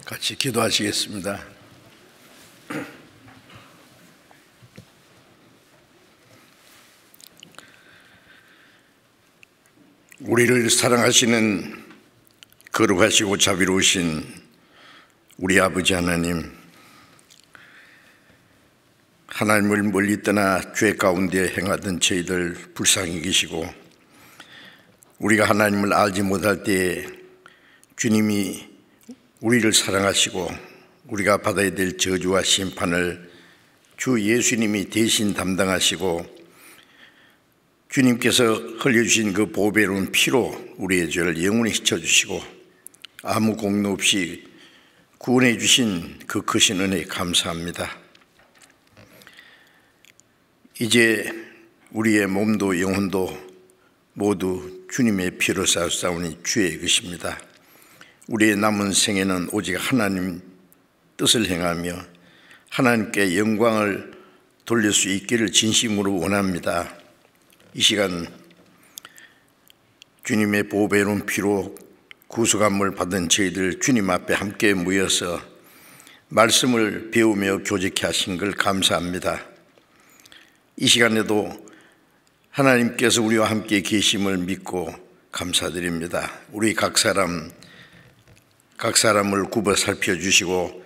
같이 기도하시겠습니다. 우리를 사랑하시는 거룩하시고 자비로우신 우리 아버지 하나님, 하나님을 멀리 떠나 죄 가운데 행하던 저희들 불쌍히 계시고, 우리가 하나님을 알지 못할 때에 주님이 우리를 사랑하시고 우리가 받아야 될 저주와 심판을 주 예수님이 대신 담당하시고, 주님께서 흘려주신 그 보배로운 피로 우리의 죄를 영원히 씻어주시고 아무 공로 없이 구원해 주신 그 크신 은혜에 감사합니다. 이제 우리의 몸도 영혼도 모두 주님의 피로 싸우니 주의 것입니다. 우리의 남은 생애는 오직 하나님 뜻을 행하며 하나님께 영광을 돌릴 수 있기를 진심으로 원합니다. 이 시간 주님의 보배로운 피로 구속함을 받은 저희들 주님 앞에 함께 모여서 말씀을 배우며 교제케 하신 걸 감사합니다. 이 시간에도 하나님께서 우리와 함께 계심을 믿고 감사드립니다. 우리 각 사람을 굽어 살펴주시고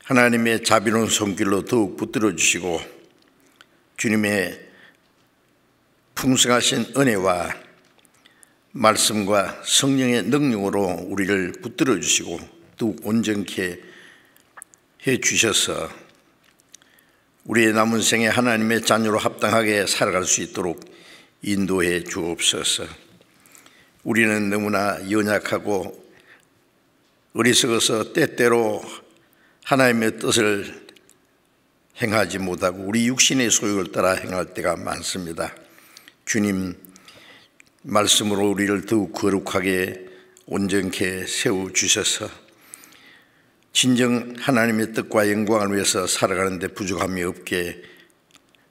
하나님의 자비로운 손길로 더욱 붙들어 주시고 주님의 풍성하신 은혜와 말씀과 성령의 능력으로 우리를 붙들어 주시고 더욱 온전케 해 주셔서 우리의 남은 생에 하나님의 자녀로 합당하게 살아갈 수 있도록 인도해 주옵소서. 우리는 너무나 연약하고 어리석어서 때때로 하나님의 뜻을 행하지 못하고 우리 육신의 소욕을 따라 행할 때가 많습니다. 주님 말씀으로 우리를 더욱 거룩하게 온전케 세워주셔서 진정 하나님의 뜻과 영광을 위해서 살아가는 데 부족함이 없게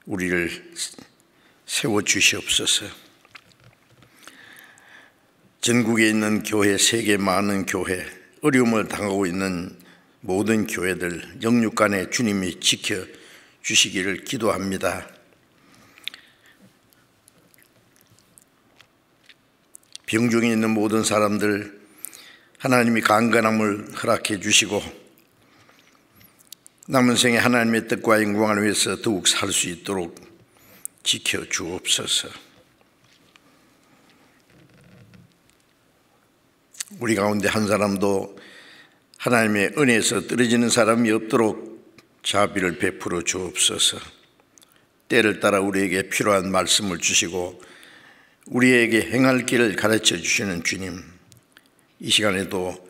우리를 세워주시옵소서. 전국에 있는 교회, 세계 많은 교회, 어려움을 당하고 있는 모든 교회들 영육간에 주님이 지켜주시기를 기도합니다. 병중에 있는 모든 사람들 하나님이 강건함을 허락해 주시고 남은 생에 하나님의 뜻과 영광을 위해서 더욱 살 수 있도록 지켜주옵소서. 우리 가운데 한 사람도 하나님의 은혜에서 떨어지는 사람이 없도록 자비를 베풀어 주옵소서. 때를 따라 우리에게 필요한 말씀을 주시고 우리에게 행할 길을 가르쳐 주시는 주님, 이 시간에도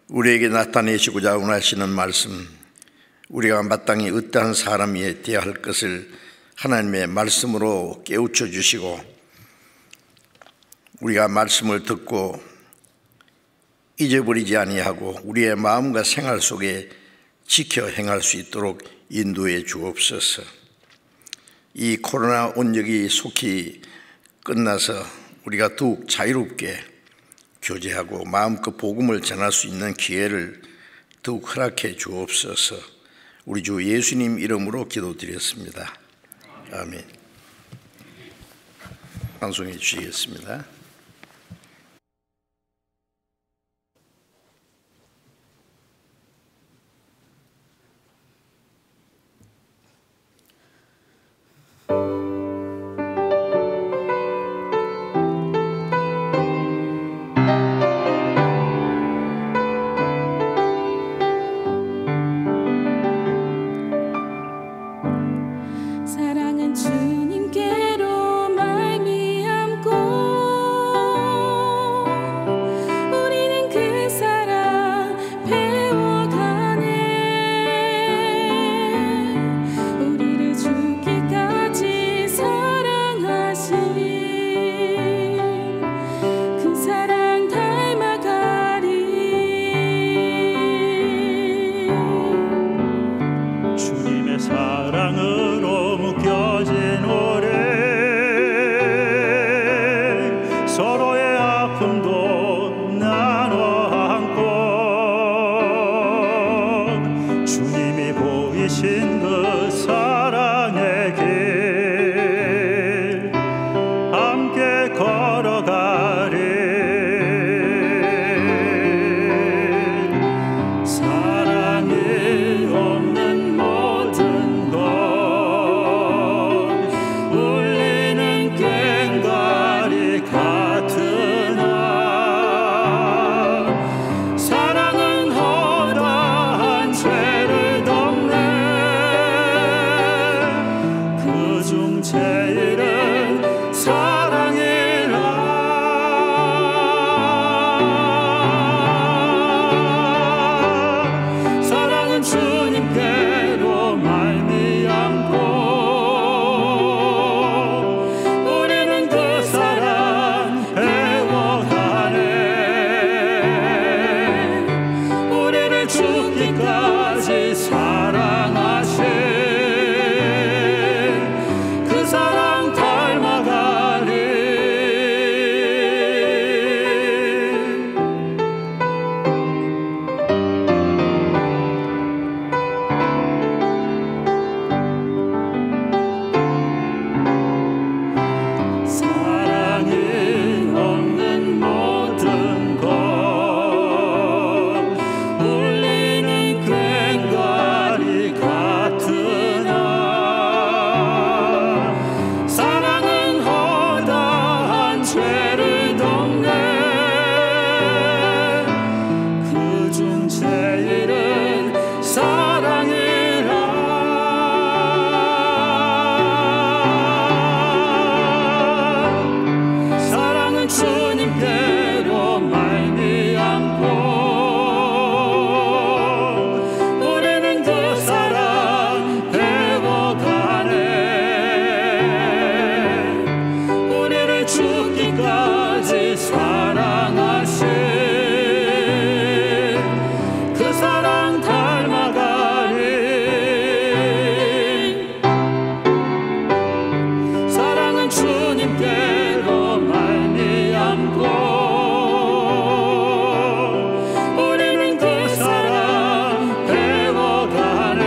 우리에게 나타내시고자 원하시는 말씀, 우리가 마땅히 어떠한 사람이 되어야 할 것을 하나님의 말씀으로 깨우쳐 주시고 우리가 말씀을 듣고 잊어버리지 아니하고 우리의 마음과 생활 속에 지켜 행할 수 있도록 인도해 주옵소서. 이 코로나 온역이 속히 끝나서 우리가 더욱 자유롭게 교제하고 마음껏 복음을 전할 수 있는 기회를 더욱 허락해 주옵소서. 우리 주 예수님 이름으로 기도드렸습니다. 아멘. 방송해 주시겠습니다. 사랑은 주님께로 말미암고 숨기신 그 사랑의 길 함께 걸어가리. 사랑이 없는 모든 것 울리는 꽹과리 같으나 사랑은 허다한 죄를 덮네. 그중 제일은 사랑이라. 사랑은 주님께로 말미암고 우리는 그 사랑 배워가네. 우리를 죽기까지 사랑하신 그 사랑 닮아가리. 사랑이 없는 모든 것 울리는 꽹과리 같으나 사랑은 허다한 죄를 덮네. 그중 제일은 사랑이라. 사랑은 주님께로 말미암고 우리는 그 사랑 배워가네. 우리를 죽기까지 사랑하신 그 사랑 닮아가리. 사랑은 주님께로 말미암고 우리는 그 사랑 배워가네.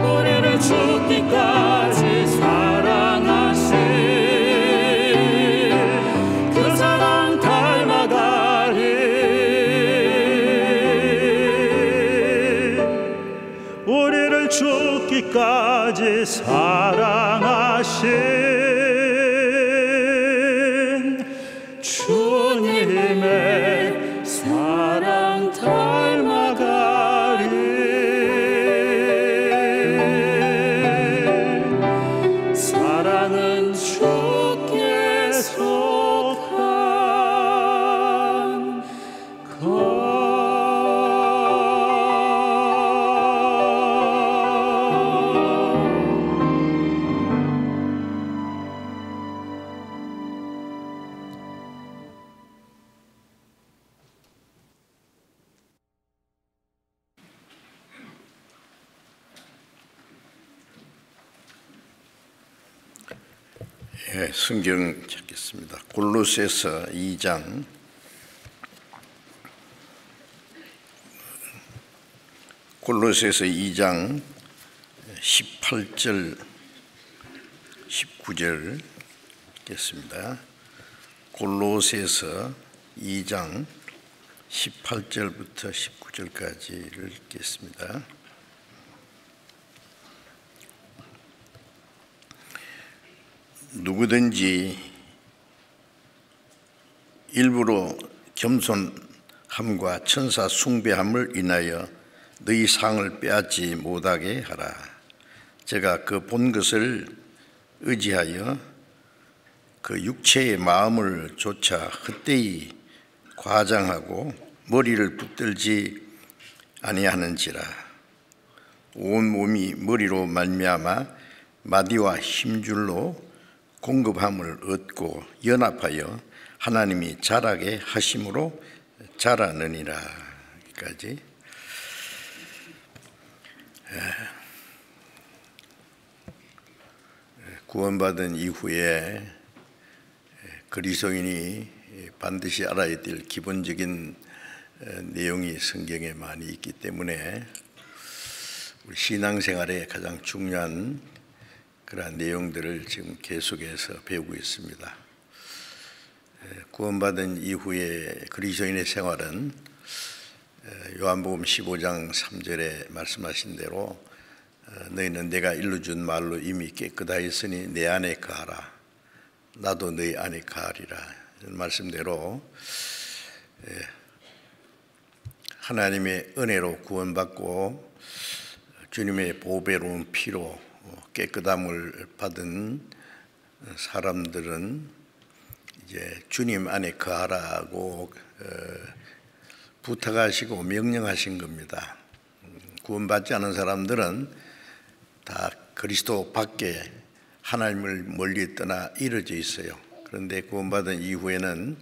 우리를 죽기까지 사랑하신 그 사랑 닮아가리. 우리를 죽기까지 사랑하신 주님의 사랑 닮아가리. 사랑은 주께서 한 것. 성경 찾겠습니다. 골로새서 2장 18절 19절 읽겠습니다. 골로새서 2장 18절부터 19절까지를 읽겠습니다. 누구든지 일부러 겸손함과 천사 숭배함을 인하여 너희 상을 빼앗지 못하게 하라. 제가 그 본 것을 의지하여 그 육체의 마음을 조차 헛되이 과장하고 머리를 붙들지 아니하는지라. 온 몸이 머리로 말미암아 마디와 힘줄로 공급함을 얻고 연합하여 하나님이 자라게 하심으로 자라느니라. 여기까지. 구원받은 이후에 그리스도인이 반드시 알아야 될 기본적인 내용이 성경에 많이 있기 때문에 우리 신앙생활에 가장 중요한 그러한 내용들을 지금 계속해서 배우고 있습니다. 구원받은 이후에 그리스도인의 생활은 요한복음 15장 3절에 말씀하신 대로 너희는 내가 일러준 말로 이미 깨끗하였으니 내 안에 거하라. 나도 너희 안에 거하리라. 말씀대로 하나님의 은혜로 구원받고 주님의 보배로운 피로 깨끗함을 받은 사람들은 이제 주님 안에 거하라고 부탁하시고 명령하신 겁니다. 구원받지 않은 사람들은 다 그리스도 밖에 하나님을 멀리 떠나 이루어져 있어요. 그런데 구원받은 이후에는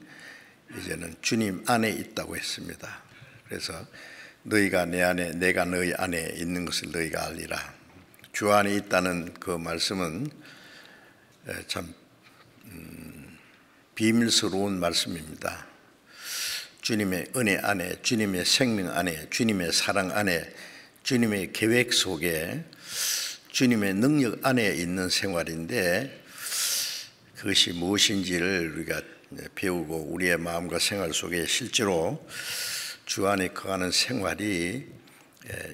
이제는 주님 안에 있다고 했습니다. 그래서 너희가 내 안에 내가 너희 안에 있는 것을 너희가 알리라. 주 안에 있다는 그 말씀은 참 비밀스러운 말씀입니다. 주님의 은혜 안에, 주님의 생명 안에, 주님의 사랑 안에, 주님의 계획 속에, 주님의 능력 안에 있는 생활인데 그것이 무엇인지를 우리가 배우고 우리의 마음과 생활 속에 실제로 주 안에 거하는 생활이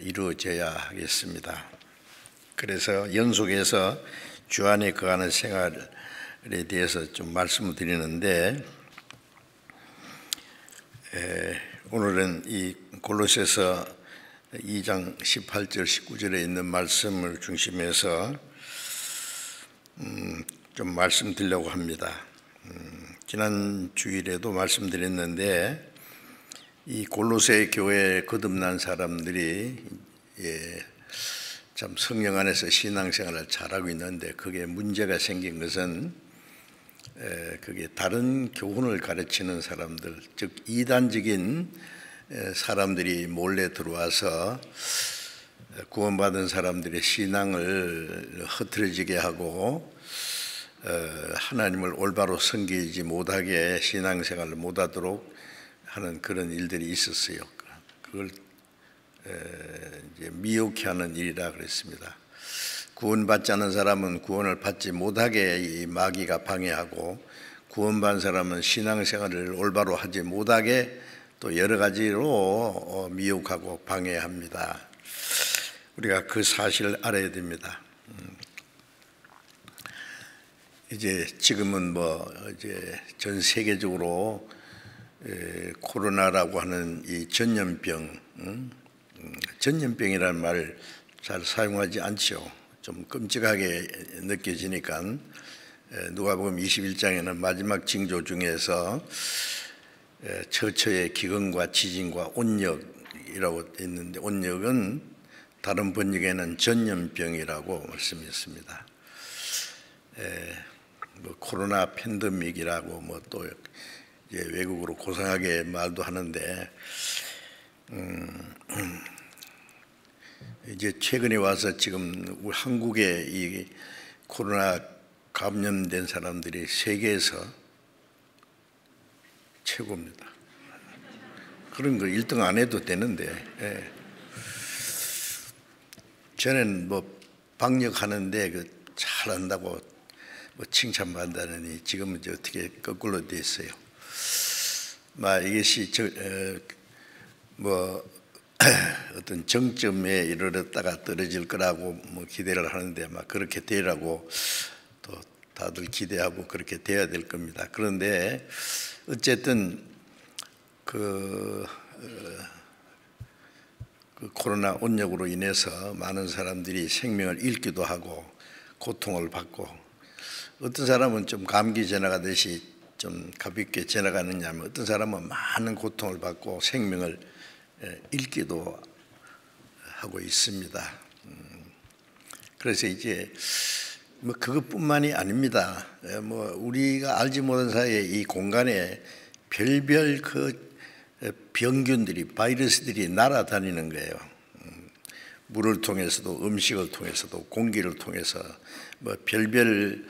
이루어져야 하겠습니다. 그래서 연속해서 주 안에 거하는 생활에 대해서 좀 말씀을 드리는데 오늘은 이 골로새서 2장 18절 19절에 있는 말씀을 중심해서 좀 말씀드리려고 합니다. 지난 주일에도 말씀드렸는데 이 골로새 교회에 거듭난 사람들이 참 성령 안에서 신앙생활을 잘하고 있는데 그게 문제가 생긴 것은 그게 다른 교훈을 가르치는 사람들, 즉 이단적인 사람들이 몰래 들어와서 구원받은 사람들의 신앙을 흐트러지게 하고 하나님을 올바로 섬기지 못하게 신앙생활을 못하도록 하는 그런 일들이 있었어요. 그걸 이제 미혹해 하는 일이라 그랬습니다. 구원받지 않은 사람은 구원을 받지 못하게 이 마귀가 방해하고 구원받은 사람은 신앙생활을 올바로 하지 못하게 또 여러 가지로 미혹하고 방해합니다. 우리가 그 사실을 알아야 됩니다. 이제 지금은 이제 전 세계적으로 코로나라고 하는 이 전염병, 전염병이라는 말을 잘 사용하지 않죠. 좀 끔찍하게 느껴지니까 누가복음 21장에는 마지막 징조 중에서 처처의 기근과 지진과 온역이라고 있는데 온역은 다른 번역에는 전염병이라고 말씀했습니다. 코로나 팬데믹이라고 또 외국으로 고상하게 말도 하는데 이제 최근에 와서 지금 우리 한국에 이 코로나 감염된 사람들이 세계에서 최고입니다. 그런 거 1등 안 해도 되는데 전에는 방역하는데 잘한다고 칭찬받다느니 지금은 이제 어떻게 거꾸로 돼 있어요. 이것이 어떤 정점에 이르렀다가 떨어질 거라고 기대를 하는데 그렇게 되라고 또 다들 기대하고 그렇게 돼야 될 겁니다. 그런데 어쨌든 그 코로나 온역으로 인해서 많은 사람들이 생명을 잃기도 하고 고통을 받고 어떤 사람은 좀 감기 지나가듯이 좀 가볍게 지나가느냐 하면 어떤 사람은 많은 고통을 받고 생명을 잃기도 하고 있습니다. 그래서 이제 그것뿐만이 아닙니다. 우리가 알지 못한 사이에 이 공간에 별별 병균들이 바이러스들이 날아다니는 거예요. 물을 통해서도 음식을 통해서도 공기를 통해서 별별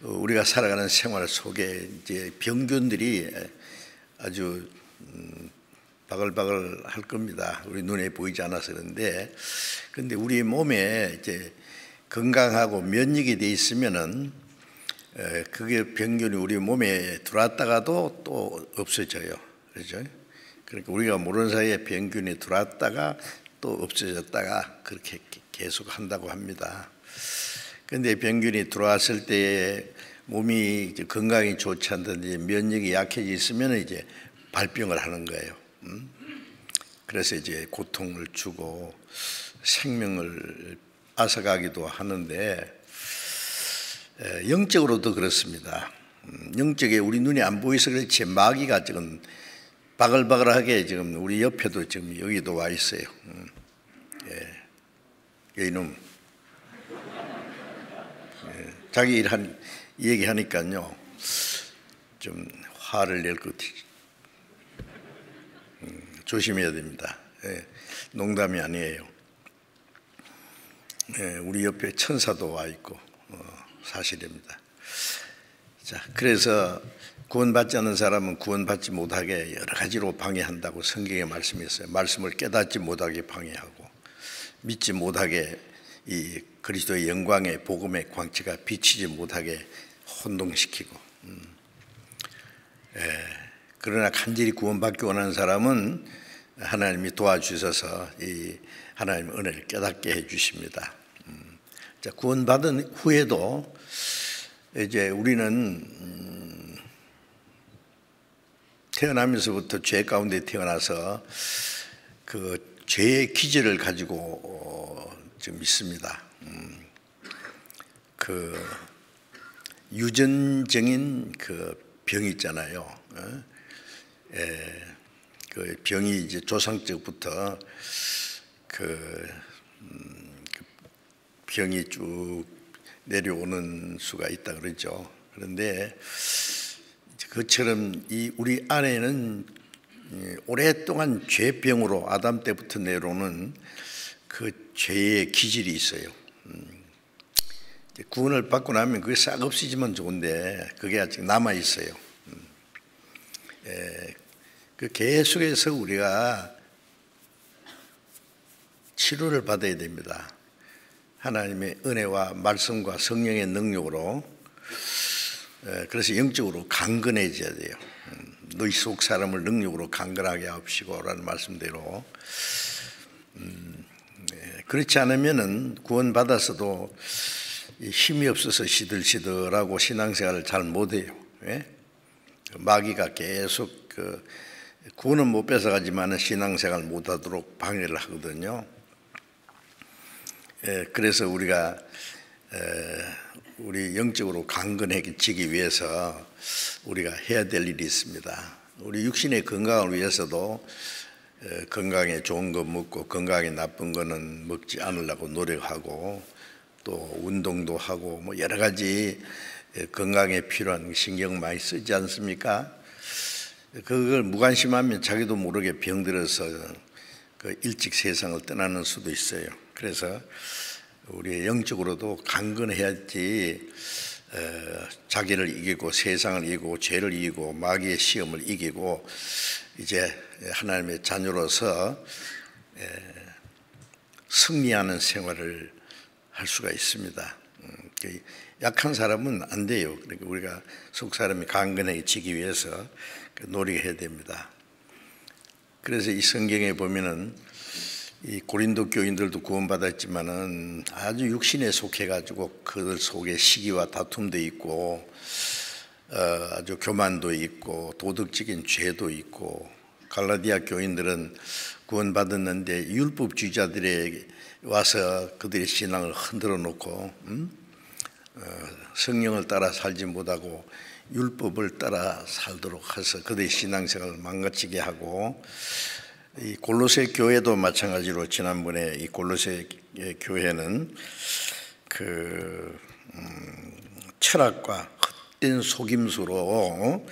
우리가 살아가는 생활 속에 이제 병균들이 아주 바글바글 할 겁니다. 우리 눈에 보이지 않아서 그런데, 근데 우리 몸에 이제 건강하고 면역이 돼 있으면은 그게 병균이 우리 몸에 들어왔다가도 또 없어져요. 그렇죠? 그러니까 우리가 모르는 사이에 병균이 들어왔다가 또 없어졌다가 그렇게 계속 한다고 합니다. 그런데 병균이 들어왔을 때 몸이 이제 건강이 좋지 않든지 면역이 약해져 있으면 이제 발병을 하는 거예요. 그래서 이제 고통을 주고 생명을 앗아가기도 하는데, 영적으로도 그렇습니다. 영적에 우리 눈이 안 보이서 그렇지 마귀가 지금 바글바글하게 지금 우리 옆에도 지금 여기도 와 있어요. 이놈 자기 일 얘기하니까요 좀 화를 낼 것 같아요. 조심해야 됩니다. 농담이 아니에요. 우리 옆에 천사도 와 있고 사실입니다. 자, 그래서 구원받지 않는 사람은 구원받지 못하게 여러 가지로 방해한다고 성경에 말씀했어요. 말씀을 깨닫지 못하게 방해하고, 믿지 못하게 이 그리스도의 영광의 복음의 광채가 비치지 못하게 혼동시키고, 그러나 간절히 구원받기 원하는 사람은 하나님이 도와주셔서 이 하나님의 은혜를 깨닫게 해주십니다. 자, 구원받은 후에도 이제 우리는 태어나면서부터 죄 가운데 태어나서 그 죄의 기질을 가지고 좀 있습니다. 그 유전적인 그 병이 있잖아요. 그 병이 이제 조상적부터 그 병이 쭉 내려오는 수가 있다 그러죠. 그런데 그처럼 이 우리 안에는 오랫동안 죄병으로 아담 때부터 내려오는 그 죄의 기질이 있어요. 구원을 받고 나면 그게 싹 없어지면 좋은데 그게 아직 남아 있어요. 그 계속해서 우리가 치료를 받아야 됩니다. 하나님의 은혜와 말씀과 성령의 능력으로. 그래서 영적으로 강건해져야 돼요. 너희 속 사람을 능력으로 강건하게 하옵시고 라는 말씀대로. 그렇지 않으면은 구원 받았어도 힘이 없어서 시들시들하고 신앙생활을 잘 못해요. 마귀가 계속 그 구원은 못 뺏어가지만 신앙생활 못하도록 방해를 하거든요. 그래서 우리가 우리 영적으로 강건해지기 위해서 우리가 해야 될 일이 있습니다. 우리 육신의 건강을 위해서도 건강에 좋은 거 먹고 건강에 나쁜 거는 먹지 않으려고 노력하고, 또 운동도 하고 뭐 여러 가지 건강에 필요한 신경 많이 쓰지 않습니까? 그걸 무관심하면 자기도 모르게 병들어서 그 일찍 세상을 떠나는 수도 있어요. 그래서 우리 영적으로도 강건해야지 자기를 이기고 세상을 이기고 죄를 이기고 마귀의 시험을 이기고 이제 하나님의 자녀로서 승리하는 생활을 할 수가 있습니다. 약한 사람은 안 돼요. 그러니까 우리가 속 사람이 강건해지기 위해서 노력해야 됩니다. 그래서 이 성경에 보면은 이 고린도 교인들도 구원받았지만은 아주 육신에 속해가지고 그들 속에 시기와 다툼도 있고 아주 교만도 있고 도덕적인 죄도 있고, 갈라디아 교인들은 구원받았는데 율법주의자들에 와서 그들의 신앙을 흔들어 놓고 성령을 따라 살지 못하고 율법을 따라 살도록 해서 그들의 신앙생활을 망가지게 하고, 이 골로새 교회도 마찬가지로 지난번에 이 골로새 교회는 그 철학과 헛된 속임수로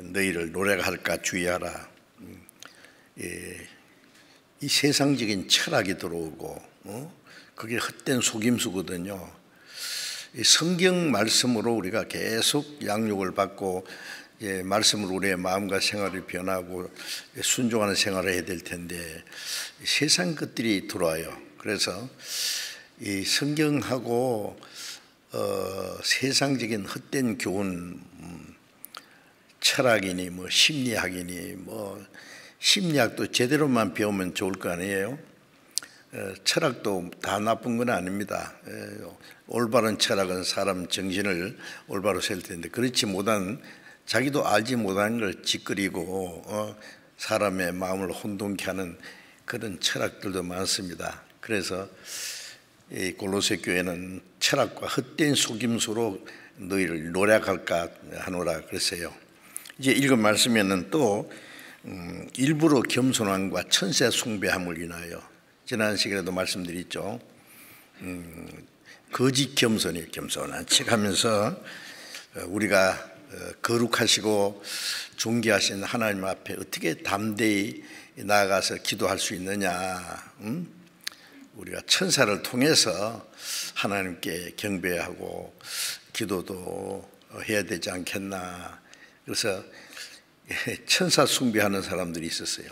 너희를 노력할까 주의하라. 이 세상적인 철학이 들어오고 그게 헛된 속임수거든요. 이 성경 말씀으로 우리가 계속 양육을 받고 말씀으로 우리의 마음과 생활이 변하고 순종하는 생활을 해야 될 텐데 세상 것들이 들어와요. 그래서 이 성경하고 세상적인 헛된 교훈, 철학이니 뭐 심리학이니 뭐 심리학도 제대로만 배우면 좋을 거 아니에요. 철학도 다 나쁜 건 아닙니다. 올바른 철학은 사람 정신을 올바로 세울 텐데 그렇지 못한 자기도 알지 못하는 걸 짓거리고 사람의 마음을 혼돈케 하는 그런 철학들도 많습니다. 그래서 이 골로새 교회는 철학과 헛된 속임수로 너희를 노략할까 하노라 그랬어요. 이제 읽은 말씀에는 또 일부러 겸손함과 천세 숭배함을 인하여 지난 시간에도 말씀드렸죠. 거짓 겸손이 겸손한 척 하면서 우리가 거룩하시고 존귀하신 하나님 앞에 어떻게 담대히 나아가서 기도할 수 있느냐. 우리가 천사를 통해서 하나님께 경배하고 기도도 해야 되지 않겠나. 그래서 천사 숭배하는 사람들이 있었어요.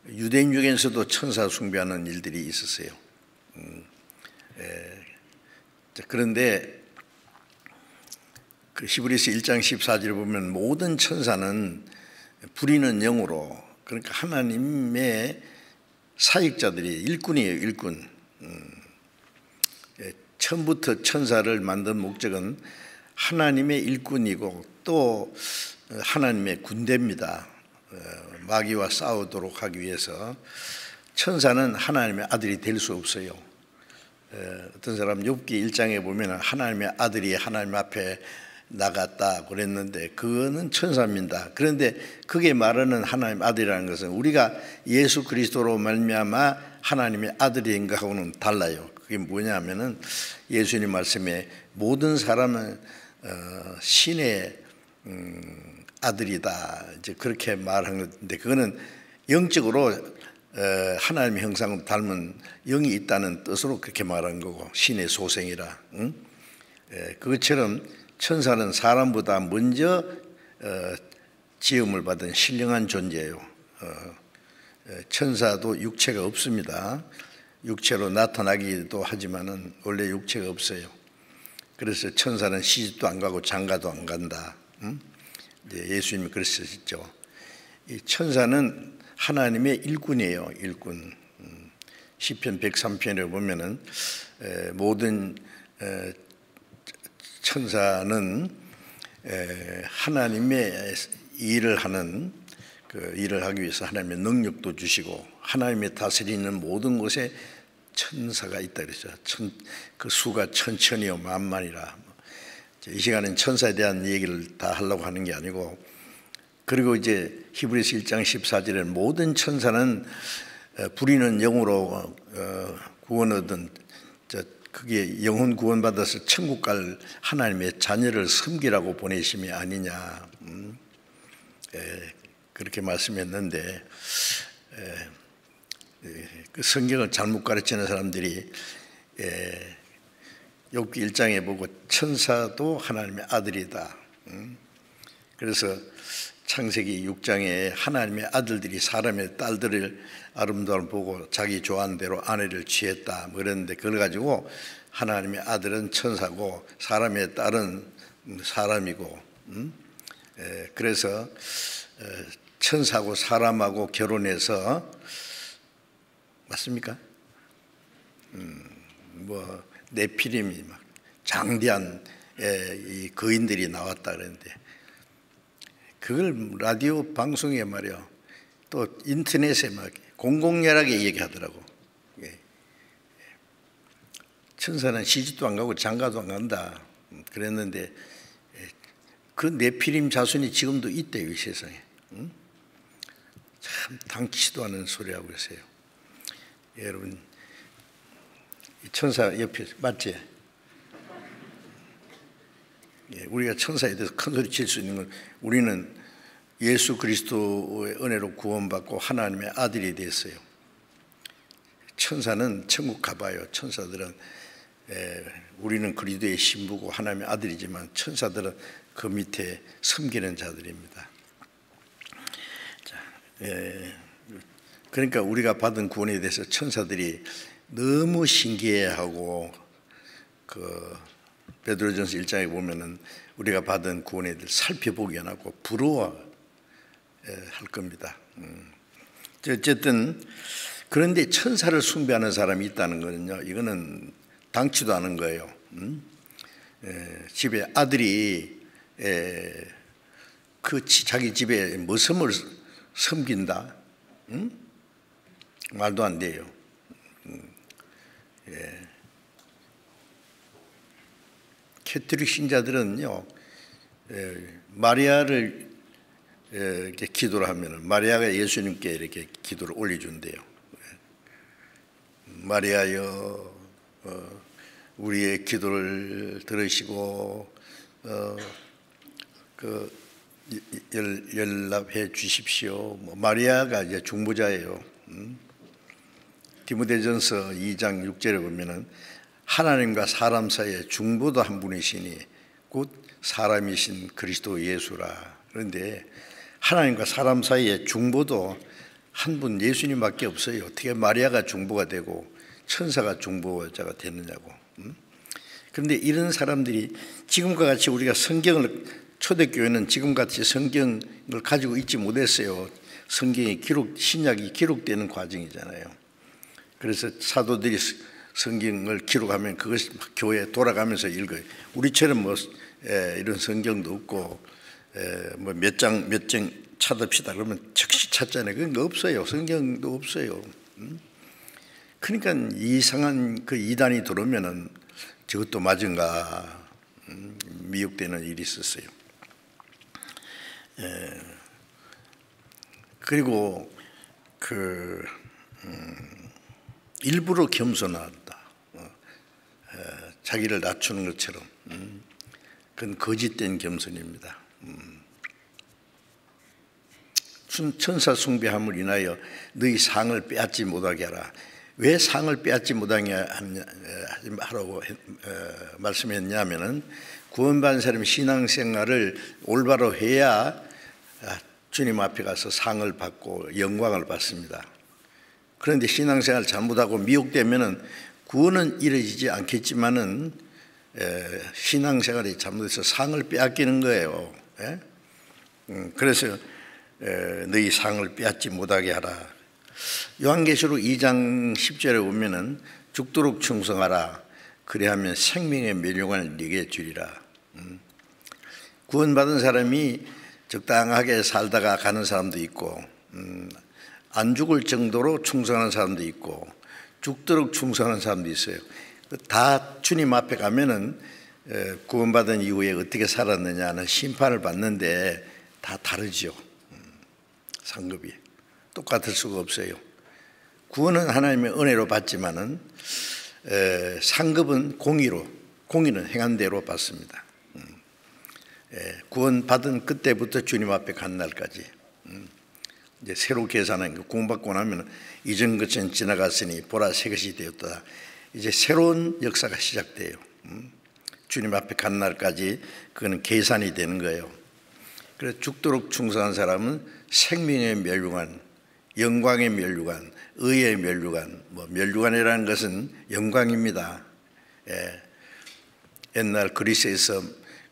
유대인 중에서도 천사 숭배하는 일들이 있었어요. 그런데 그 히브리서 1장 14절을 보면 모든 천사는 부리는 영으로, 그러니까 하나님의 사역자들이 일꾼이에요. 일꾼. 처음부터 천사를 만든 목적은 하나님의 일꾼이고 또 하나님의 군대입니다. 마귀와 싸우도록 하기 위해서. 천사는 하나님의 아들이 될 수 없어요. 어떤 사람 욥기 1장에 보면 하나님의 아들이 하나님 앞에 나갔다 그랬는데 그거는 천사입니다. 그런데 그게 말하는 하나님 아들이라는 것은 우리가 예수 그리스도로 말미암아 하나님의 아들인가 하고는 달라요. 그게 뭐냐면은 예수님 말씀에 모든 사람은 신의 아들이다 이제 그렇게 말한 건데 그거는 영적으로 하나님의 형상을 닮은 영이 있다는 뜻으로 그렇게 말한 거고 신의 소생이라. 그것처럼 천사는 사람보다 먼저 지음을 받은 신령한 존재예요. 천사도 육체가 없습니다. 육체로 나타나기도 하지만은 원래 육체가 없어요. 그래서 천사는 시집도 안 가고 장가도 안 간다. 예수님이 그러셨죠. 이 천사는 하나님의 일꾼이에요. 일꾼. 시편 103편에 보면은 모든 천사는 하나님의 일을 하는 그 일을 하기 위해서 하나님의 능력도 주시고 하나님의 다스리는 모든 곳에 천사가 있다 그랬죠. 그 수가 천천이요 만만이라. 이 시간엔 천사에 대한 얘기를 다 하려고 하는 게 아니고, 그리고 이제 히브리서 1장 14절에 모든 천사는 부리는 영으로 구원 얻은 그게 영혼 구원 받아서 천국 갈 하나님의 자녀를 섬기라고 보내심이 아니냐. 그렇게 말씀했는데 그 성경을 잘못 가르치는 사람들이 욥기 1장에 보고 천사도 하나님의 아들이다. 그래서 창세기 6장에 하나님의 아들들이 사람의 딸들을 아름다움을 보고 자기 좋아하는 대로 아내를 취했다 뭐 그랬는데 그걸 가지고 하나님의 아들은 천사고 사람의 딸은 사람이고 그래서 천사하고 사람하고 결혼해서 맞습니까? 뭐 네피림이 막 장대한 이 거인들이 나왔다 그랬는데 그걸 라디오 방송에 말이야 또 인터넷에 막 공공연하게 얘기하더라고. 천사는 시집도 안 가고 장가도 안 간다 그랬는데 그 네피림 자손이 지금도 있대요 이 세상에. 참 당치도 않은 소리 하고 계세요. 여러분 천사 옆에 맞지? 우리가 천사에 대해서 큰 소리 칠 수 있는 건 우리는 예수 그리스도의 은혜로 구원받고 하나님의 아들이 됐어요. 천사는 천국 가봐요. 천사들은 우리는 그리스도의 신부고 하나님의 아들이지만 천사들은 그 밑에 섬기는 자들입니다. 그러니까 우리가 받은 구원에 대해서 천사들이 너무 신기해하고 그 베드로전서 1장에 보면은 우리가 받은 구원에 대해서 살펴보기 안 하고 부러워할 겁니다. 어쨌든 그런데 천사를 숭배하는 사람이 있다는 거는요, 이거는 당치도 않은 거예요. 집에 아들이 자기 집에 머슴을 섬긴다? 말도 안 돼요. 캐톨릭 신자들은요, 마리아를 이렇게 기도를 하면 마리아가 예수님께 이렇게 기도를 올려준대요. 마리아여, 우리의 기도를 들으시고 연락해 주십시오. 마리아가 이제 중보자예요. 디모데전서 2장 6절에 보면은 하나님과 사람 사이에 중보도 한 분이시니 곧 사람이신 그리스도 예수라. 그런데 하나님과 사람 사이에 중보도 한 분 예수님밖에 없어요. 어떻게 마리아가 중보가 되고 천사가 중보자가 됐느냐고. 그런데 이런 사람들이 지금과 같이 우리가 성경을, 초대교회는 지금같이 성경을 가지고 있지 못했어요. 성경이 신약이 기록되는 과정이잖아요. 그래서 사도들이 성경을 기록하면 그것이 막 교회에 돌아가면서 읽어요. 우리처럼 이런 성경도 없고 몇 장 찾읍시다 그러면 즉시 찾잖아요. 그런 거 없어요. 성경도 없어요. 그러니까 이상한 그 이단이 들어오면은 저것도 맞은가 미혹되는 일이 있었어요. 그리고 일부러 겸손하다, 자기를 낮추는 것처럼, 그건 거짓된 겸손입니다. 천사 숭배함을 인하여 너희 상을 빼앗지 못하게 하라. 왜 상을 빼앗지 못하게 하라고 말씀했냐면은 구원받은 사람이 신앙생활을 올바로 해야 주님 앞에 가서 상을 받고 영광을 받습니다. 그런데 신앙생활 잘못하고 미혹되면은 구원은 이루어지지 않겠지만은 신앙생활이 잘못해서 상을 빼앗기는 거예요. 그래서 너희 상을 빼앗지 못하게 하라. 요한계시록 2장 10절에 보면은 죽도록 충성하라. 그래야면 생명의 멸류관을 네게 주리라. 구원받은 사람이 적당하게 살다가 가는 사람도 있고, 안 죽을 정도로 충성하는 사람도 있고, 죽도록 충성하는 사람도 있어요. 다 주님 앞에 가면은 구원받은 이후에 어떻게 살았느냐는 심판을 받는데 다 다르죠. 상급이 똑같을 수가 없어요. 구원은 하나님의 은혜로 받지만은 상급은 공의는 행한 대로 받습니다. 구원 받은 그때부터 주님 앞에 간 날까지 이제 새로 계산한 거, 구원받고 나면 이전 것은 지나갔으니 보라 새 것이 되었다. 이제 새로운 역사가 시작돼요. 주님 앞에 간 날까지 그거는 계산이 되는 거예요. 그래서 죽도록 충성한 사람은 생명의 멸류관, 영광의 멸류관, 의의 멸류관. 멸류관이라는 것은 영광입니다. 옛날 그리스에서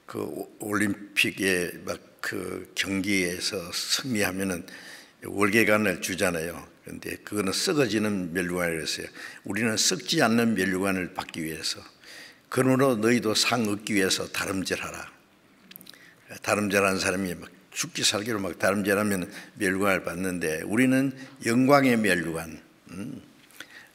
그 올림픽에 막 그 경기에서 승리하면은 월계관을 주잖아요. 그런데 그거는 썩어지는 멸류관이라고 했어요. 우리는 썩지 않는 멸류관을 받기 위해서. 그러므로 너희도 상 얻기 위해서 다름질하라. 다름질하는 사람이 막 죽기 살기로 막 다름질하면 멸류관을 받는데 우리는 영광의 멸류관,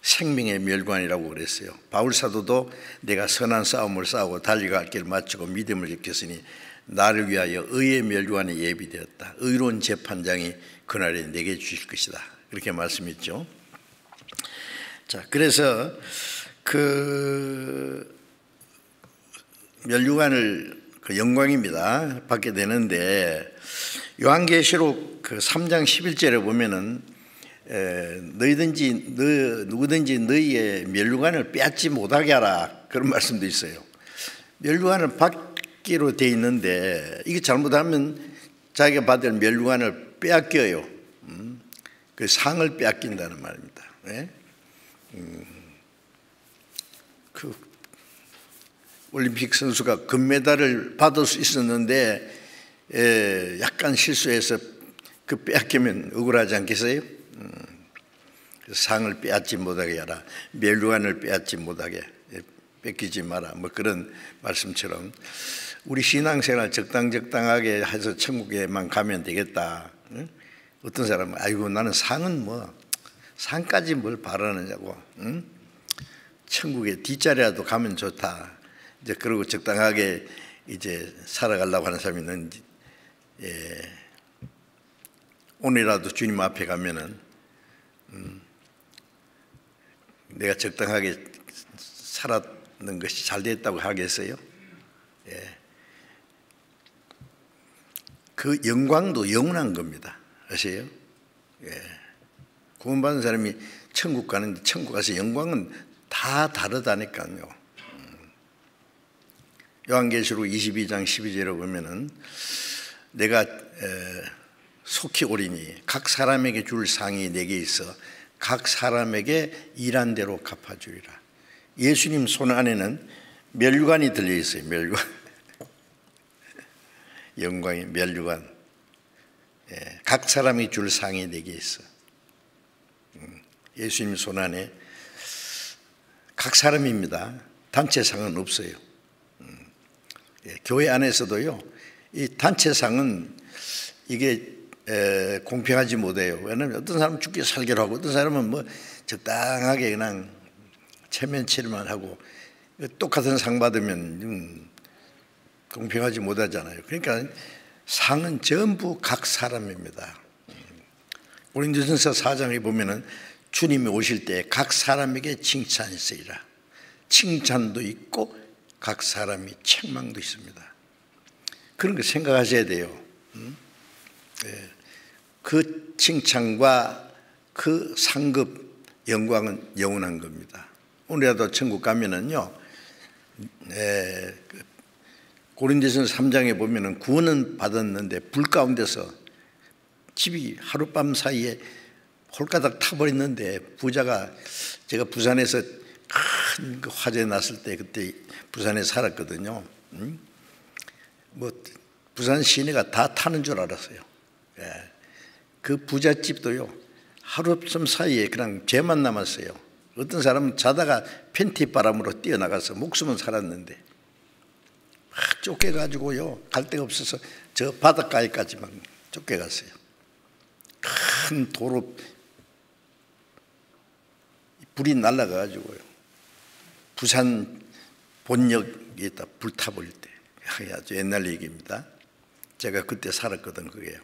생명의 멸류관이라고 그랬어요. 바울 사도도 내가 선한 싸움을 싸우고 달려갈 길을 마치고 믿음을 지켰으니 나를 위하여 의의 멸류관이 예비되었다. 의로운 재판장이 그날에 내게 주실 것이다. 그렇게 말씀했죠. 자, 그래서 그 멸류관을 그 영광입니다. 받게 되는데 요한계시록 그 3장 11절에 보면은 누구든지 너희의 멸류관을 빼앗지 못하게 하라. 그런 말씀도 있어요. 멸류관을 받기로 돼 있는데 이게 잘못하면 자기가 받을 멸류관을 빼앗겨요. 그 상을 빼앗긴다는 말입니다. 네? 그 올림픽 선수가 금메달을 받을 수 있었는데 약간 실수해서 그 빼앗기면 억울하지 않겠어요? 상을 빼앗지 못하게 하라, 멸류관을 빼앗지 못하게 뺏기지 마라, 뭐 그런 말씀처럼 우리 신앙생활 적당하게 해서 천국에만 가면 되겠다. 어떤 사람은 아이고 나는 상은 뭐 상까지 뭘 바라느냐고, 천국에 뒷자리라도 가면 좋다. 이제 그러고 적당하게 이제 살아가려고 하는 사람이 있는지, 오늘이라도 주님 앞에 가면은 내가 적당하게 살았는 것이 잘 됐다고 하겠어요? 그 영광도 영원한 겁니다. 아세요? 구원받은 사람이 천국 가는데 천국 가서 영광은 다 다르다니까요. 요한계시록 22장 12절에 보면은 내가 속히 오리니 각 사람에게 줄 상이 내게 있어 각 사람에게 일한 대로 갚아주리라. 예수님 손 안에는 멸류관이 들려 있어요. 멸류관. 영광의 멸류관. 각 사람이 줄 상이 내게 있어. 예수님 손 안에 각 사람입니다. 단체상은 없어요. 교회 안에서도요, 이 단체상은 이게 공평하지 못해요. 왜냐하면 어떤 사람은 죽게 살기로 하고 어떤 사람은 뭐 적당하게 그냥 체면치료만 하고 똑같은 상 받으면 공평하지 못하잖아요. 그러니까 상은 전부 각 사람입니다. 고린도전서 4장에 보면은 주님이 오실 때 각 사람에게 칭찬이 있으리라. 칭찬도 있고 각 사람이 책망도 있습니다. 그런 거 생각하셔야 돼요. 그 칭찬과 그 상급 영광은 영원한 겁니다. 오늘이라도 천국 가면은요, 고린도전서 3장에 보면은 구원은 받았는데 불 가운데서 집이 하룻밤 사이에 홀가닥 타버렸는데 부자가, 제가 부산에서 큰 화재 났을 때 그때 부산에 살았거든요. 뭐 부산 시내가 다 타는 줄 알았어요. 그 부잣집도요, 하룻밤 사이에 그냥 죄만 남았어요. 어떤 사람은 자다가 팬티 바람으로 뛰어나가서 목숨은 살았는데 막 쫓겨가지고요, 갈 데가 없어서 저 바닷가에까지만 쫓겨갔어요. 큰 도로 불이 날아가가지고요, 부산 본역에다 불타버릴 때, 아주 옛날 얘기입니다. 제가 그때 살았거든. 그게요.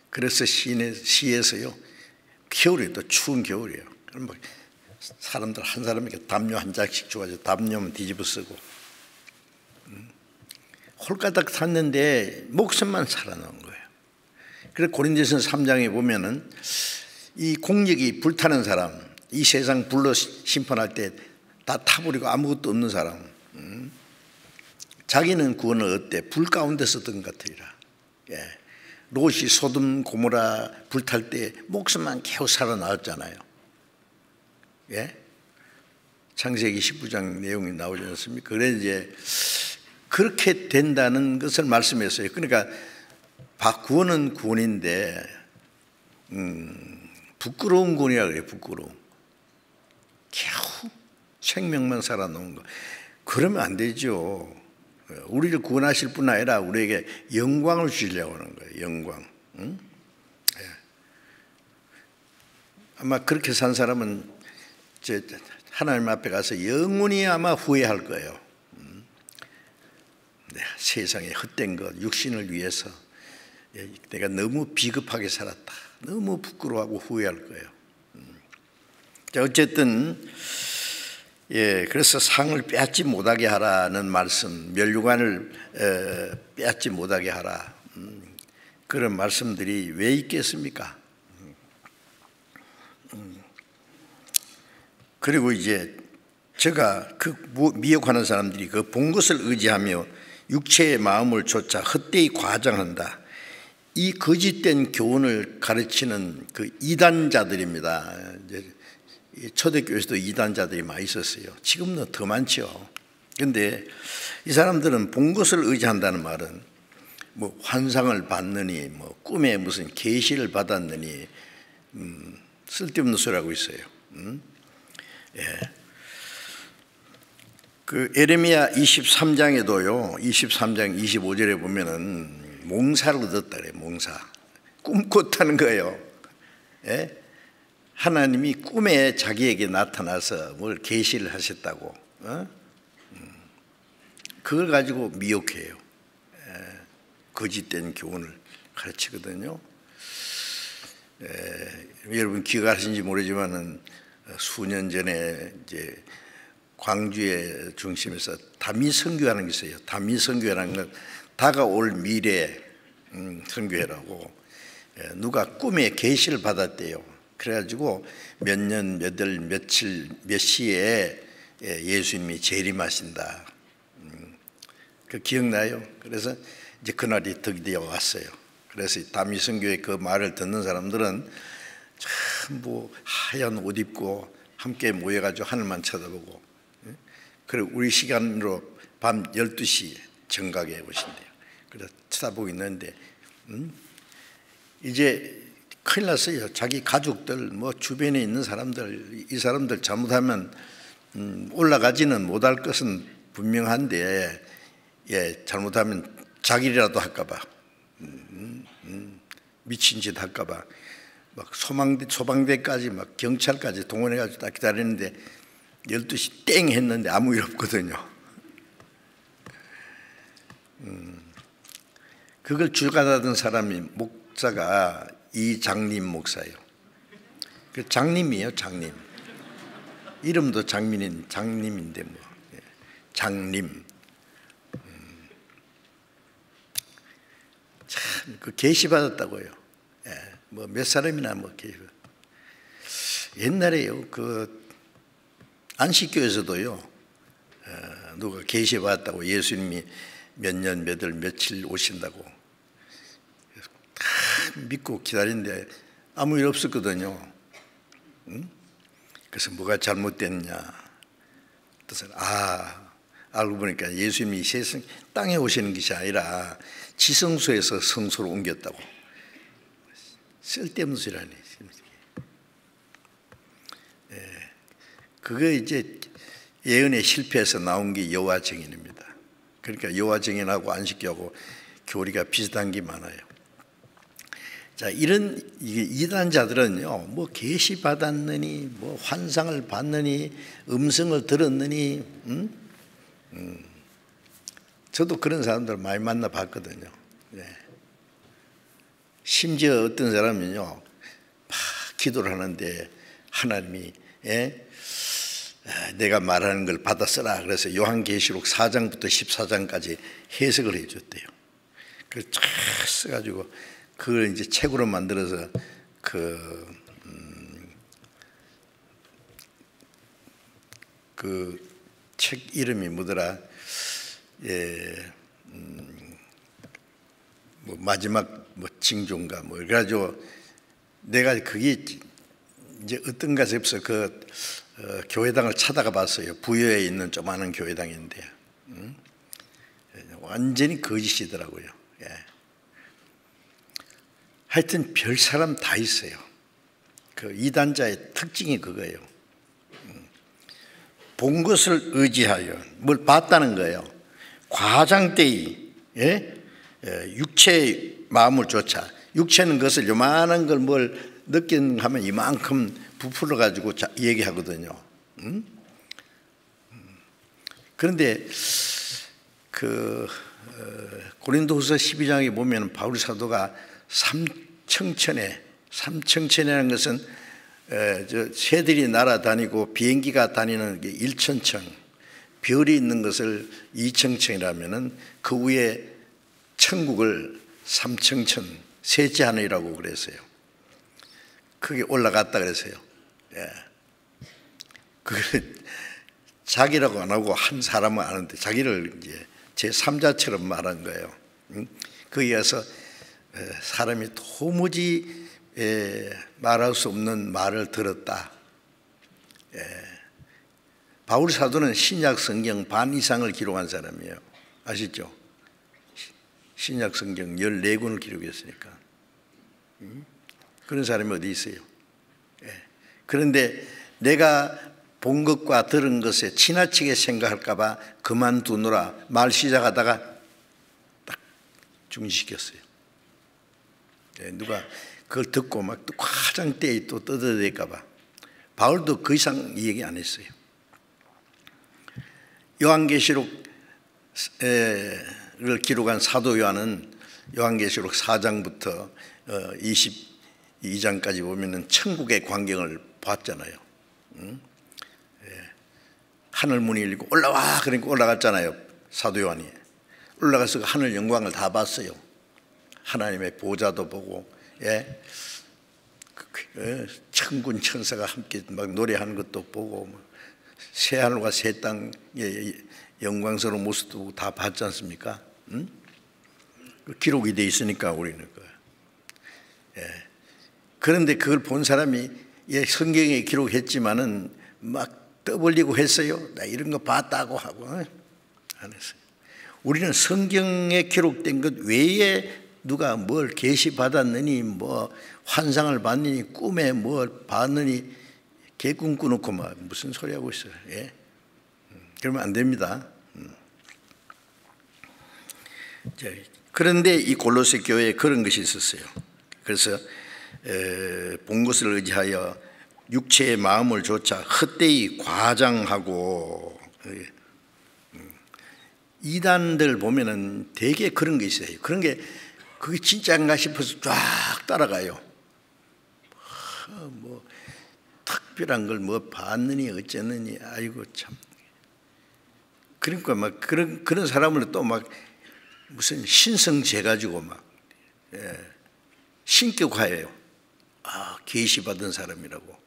그래서 시에서요, 겨울에도 추운 겨울이에요. 그럼 막 사람들 한 사람에게 담요 한 장씩 줘가지고 담요면 뒤집어 쓰고, 홀가닥 탔는데 목숨만 살아남은 거예요. 그래서 고린도전서 3장에 보면은 이 공력이 불타는 사람, 이 세상 불로 심판할 때 다 타버리고 아무것도 없는 사람, 자기는 구원을 얻되 불 가운데서 든 것 같으리라. 롯이 소돔 고모라 불탈 때 목숨만 겨우 살아나왔잖아요. 창세기 19장 내용이 나오지 않습니까? 그래 이제 그렇게 된다는 것을 말씀했어요. 그러니까 구원은 구원인데 부끄러운 구원이라 그래요. 부끄러움. 겨우 생명만 살아놓은 거. 그러면 안 되죠. 우리를 구원하실 뿐 아니라 우리에게 영광을 주시려고 하는 거예요. 영광. 아마 그렇게 산 사람은 하나님 앞에 가서 영원히 아마 후회할 거예요. 세상에 헛된 것, 육신을 위해서 내가 너무 비겁하게 살았다, 너무 부끄러워하고 후회할 거예요. 자, 어쨌든 그래서 상을 빼앗지 못하게 하라는 말씀, 멸류관을 빼앗지 못하게 하라, 그런 말씀들이 왜 있겠습니까? 그리고 이제 제가 그 미혹하는 사람들이 그 본 것을 의지하며 육체의 마음을 좇아 헛되이 과장한다. 이 거짓된 교훈을 가르치는 그 이단자들입니다. 초대교회에서도 이단자들이 많이 있었어요. 지금은 더 많죠. 그런데 이 사람들은 본 것을 의지한다는 말은 뭐 환상을 받느니 뭐 꿈에 무슨 계시를 받았느니 쓸데없는 소리하고 있어요. 예. 그 에레미야 23장에도요 23장 25절에 보면은 몽사를 얻었다 그래요. 몽사 꿈 꿨다는 거예요. 예? 하나님이 꿈에 자기에게 나타나서 뭘 계시를 하셨다고. 그걸 가지고 미혹해요. 거짓된 교훈을 가르치거든요. 여러분 기억하신지 모르지만은 수년 전에 이제 광주의 중심에서 다미선교회라는 게 있어요. 다미선교회라는 건 다가올 미래 선교회라고. 누가 꿈에 계시를 받았대요. 그래가지고 몇 년, 몇 월, 며칠, 몇 시에 예수님이 재림하신다. 그 기억나요? 그래서 이제 그날이 덕이되어 왔어요. 그래서 다미선교회 그 말을 듣는 사람들은 전부 하얀 옷 입고 함께 모여가지고 하늘만 쳐다보고, 그리고 우리 시간으로 밤 12시 정각에 오신대요. 그래서 쳐다보고 있는데 이제 큰일 났어요. 자기 가족들 뭐 주변에 있는 사람들, 이 사람들 잘못하면 올라가지는 못할 것은 분명한데 잘못하면 자기라도 할까봐 미친 짓 할까봐 막 소방대까지 막 경찰까지 동원해가지고 딱 기다리는데 12시 땡 했는데 아무 일 없거든요. 그걸 주관하던 사람이 목사가 이장림 목사예요. 그 장님이에요, 장님. 이름도 장님인데 뭐 장님. 참 그 계시 받았다고요. 뭐 몇 사람이나 뭐 계시. 옛날에요 그 안식교에서도요 누가 계시 받았다고 예수님이 몇 년 몇 월 며칠 오신다고 다 믿고 기다리는데 아무 일 없었거든요. 그래서 뭐가 잘못됐냐? 뜻은 알고 보니까 예수님이 세상 땅에 오시는 것이 아니라 지성소에서 성소로 옮겼다고. 쓸데없는 소리라니. 그게 이제 예언의 실패에서 나온 게 여호와 증인입니다. 그러니까 여호와 증인하고 안식교하고 교리가 비슷한 게 많아요. 자, 이런 이단자들은요, 뭐 계시 받았느니, 뭐 환상을 봤느니, 음성을 들었느니, 저도 그런 사람들 많이 만나 봤거든요. 심지어 어떤 사람은요, 막 기도를 하는데 하나님이 내가 말하는 걸 받아 써라. 그래서 요한계시록 4장부터 14장까지 해석을 해줬대요. 그걸 쫙 써가지고 그걸 이제 책으로 만들어서 그 책 이름이 뭐더라? 뭐 마지막 뭐 징조인가 뭐 그래가지고 내가 그게 이제 어떤 곳에서 그 교회당을 찾아가 봤어요. 부여에 있는 조그마한 교회당인데 완전히 거짓이더라고요. 하여튼 별 사람 다 있어요. 그 이단자의 특징이 그거예요. 본 것을 의지하여 뭘 봤다는 거예요. 과장되이 육체의 마음을 좇아. 육체는 것을 요만한 걸 뭘 느낀 하면 이만큼 부풀어 가지고 얘기하거든요. 그런데 그 고린도후서 12장에 보면 바울 사도가 삼청천이라는 것은 새들이 날아다니고 비행기가 다니는 게 1천층, 별이 있는 것을 2천층이라면은 그 위에 천국을 3천천 셋째 하늘이라고 그랬어요. 그게 올라갔다 그랬어요. 그걸 자기라고 안 하고 한 사람은 아는데 자기를 이제 제3자처럼 말한 거예요. 거기에 가서 사람이 도무지 말할 수 없는 말을 들었다. 바울 사도는 신약 성경 반 이상을 기록한 사람이에요. 아시죠? 신약 성경 14권을 기록했으니까. 그런 사람이 어디 있어요? 그런데 내가 본 것과 들은 것에 지나치게 생각할까 봐 그만두느라 말 시작하다가 딱 중지시켰어요. 누가 그걸 듣고 막 또 화장대에 또 떠들어댈까 봐. 바울도 그 이상 얘기 안 했어요. 요한계시록을 기록한 사도 요한은 요한계시록 4장부터 22장까지 보면은 천국의 광경을 봤잖아요. 하늘 문이 열리고 올라와 그러니까 올라갔잖아요. 사도 요한이 올라가서 하늘 영광을 다 봤어요. 하나님의 보좌도 보고, 천군 천사가 함께 막 노래하는 것도 보고, 새 하늘과 새 땅의 영광스러운 모습도 다 봤지 않습니까? 기록이 돼 있으니까 우리는 그런데 그걸 본 사람이 성경에 기록했지만은 막 떠벌리고 했어요. 나 이런 거 봤다고 하고 안 했어요. 우리는 성경에 기록된 것 외에 누가 뭘 계시 받았느니 뭐 환상을 봤느니 꿈에 뭘 봤느니 개꿈 꾸놓고 막 무슨 소리 하고 있어요. 그러면 안 됩니다. 그런데 이 골로새 교회에 그런 것이 있었어요. 그래서 본 것을 의지하여 육체의 마음을 조차 헛되이 과장하고, 이단들 보면은 되게 그런 게 있어요. 그런 게 그게 진짜인가 싶어서 쫙 따라가요. 뭐 특별한 걸 뭐 봤느니 어쨌느니, 아이고 참. 그러니까 막 그런 사람을 또 막 무슨 신성재 가지고 막 신격화해요. 계시 받은 사람이라고.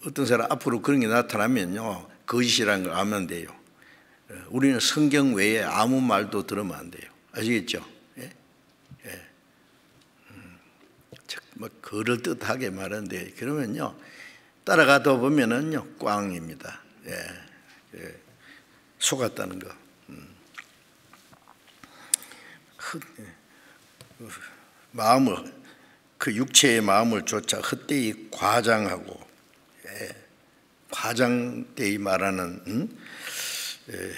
어떤 사람 앞으로 그런 게 나타나면요, 거짓이라는 걸 알면 돼요. 우리는 성경 외에 아무 말도 들으면 안 돼요. 아시겠죠? 막 그럴듯하게 말하는데 그러면요 따라가다 보면은요 꽝입니다. 속았다는 거. 마음을, 그 육체의 마음을 조차 헛되이 과장하고, 과장되이 말하는,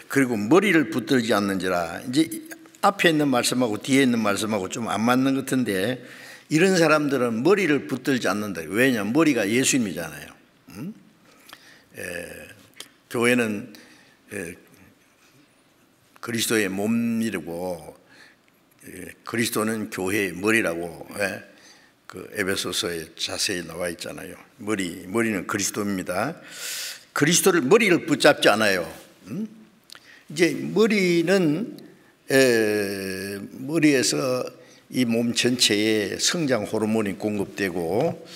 그리고 머리를 붙들지 않는지라. 이제 앞에 있는 말씀하고 뒤에 있는 말씀하고 좀 안 맞는 것 같은데, 이런 사람들은 머리를 붙들지 않는다. 왜냐하면 머리가 예수님이잖아요. 교회는 그리스도의 몸이고 그리스도는 교회의 머리라고 그 에베소서에 자세히 나와 있잖아요. 머리는 그리스도입니다. 그리스도를 머리를 붙잡지 않아요. 이제 머리는 머리에서 이 몸 전체에 성장 호르몬이 공급되고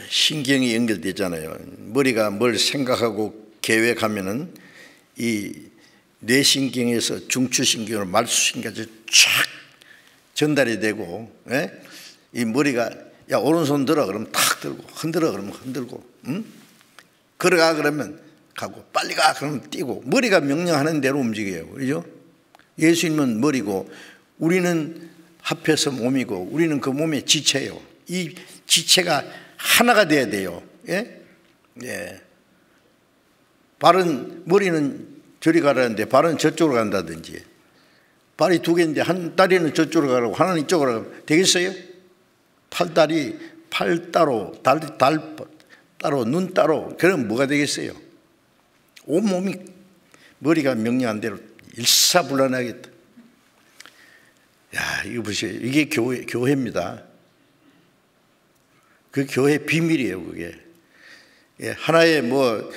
신경이 연결되잖아요. 머리가 뭘 생각하고 계획하면은 이 뇌신경에서 중추신경으로 말수신경까지 쫙 전달이 되고, 이 머리가 야 오른손 들어 그러면 탁 들고, 흔들어 그러면 흔들고, 걸어가 그러면 가고, 빨리 가 그러면 뛰고, 머리가 명령하는 대로 움직여요. 그죠? 예수님은 머리고 우리는 합해서 몸이고, 우리는 그 몸의 지체예요. 이 지체가 하나가 돼야 돼요. 발은, 머리는 저리 가라는데 발은 저쪽으로 간다든지, 발이 두 개인데 한 다리는 저쪽으로 가라고 하나는 이쪽으로 가라고 되겠어요? 팔다리, 팔 따로, 달 따로, 눈 따로, 그럼 뭐가 되겠어요? 온몸이 머리가 명령한 대로 일사불란하겠다. 야, 이거 보세요. 이게 교회입니다. 그 교회 비밀이에요, 그게. 하나의 뭐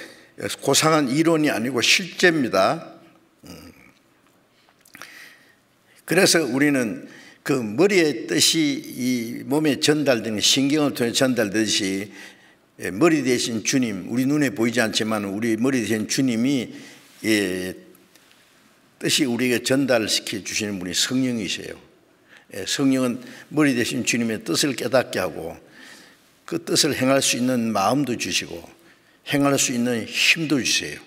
고상한 이론이 아니고 실제입니다. 그래서 우리는 그 머리의 뜻이 이 몸에 전달되는, 신경을 통해 전달되듯이 머리 대신 주님, 우리 눈에 보이지 않지만 우리 머리 대신 주님이 뜻이 우리에게 전달시켜 주시는 분이 성령이세요. 성령은 머리 대신 주님의 뜻을 깨닫게 하고 그 뜻을 행할 수 있는 마음도 주시고 행할 수 있는 힘도 주세요.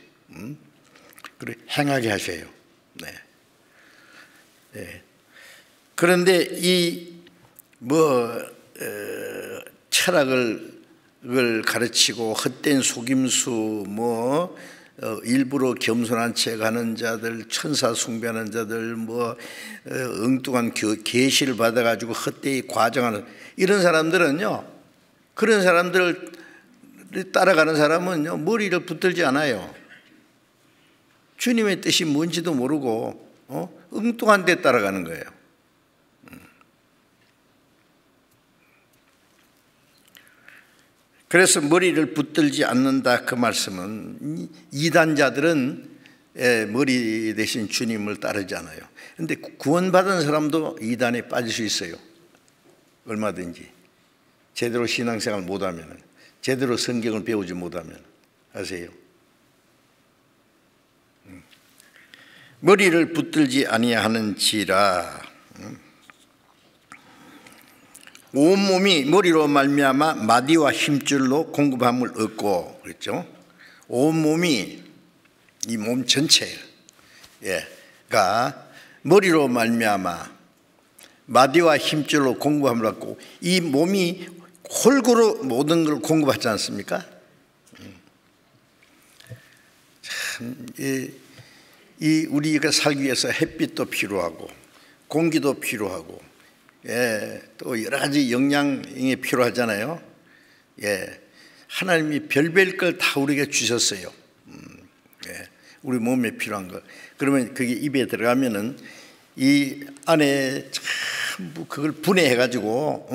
그리고 행하게 하세요. 그런데 이 철학을 가르치고 헛된 속임수 일부러 겸손한 체 가는 자들, 천사 숭배하는 자들, 엉뚱한 계시를 받아가지고 헛되이 과정하는 이런 사람들은요, 그런 사람들을 따라가는 사람은요, 머리를 붙들지 않아요. 주님의 뜻이 뭔지도 모르고 엉뚱한 데 따라가는 거예요. 그래서 머리를 붙들지 않는다 그 말씀은 이단자들은 머리 대신 주님을 따르지 않아요. 그런데 구원받은 사람도 이단에 빠질 수 있어요. 얼마든지 제대로 신앙생활 못하면, 제대로 성경을 배우지 못하면. 아세요? 머리를 붙들지 아니하는지라 온몸이 머리로 말미암아 마디와 힘줄로 공급함을 얻고 그랬죠. 온몸이 이 몸 전체가 머리로 말미암아 마디와 힘줄로 공급함을 얻고 이 몸이 골고루 모든 걸 공급하지 않습니까? 참, 우리가 살기 위해서 햇빛도 필요하고 공기도 필요하고 또 여러 가지 영양이 필요하잖아요. 하나님이 별별 걸 다 우리에게 주셨어요. 우리 몸에 필요한 거. 그러면 그게 입에 들어가면은 이 안에 전부 그걸 분해해가지고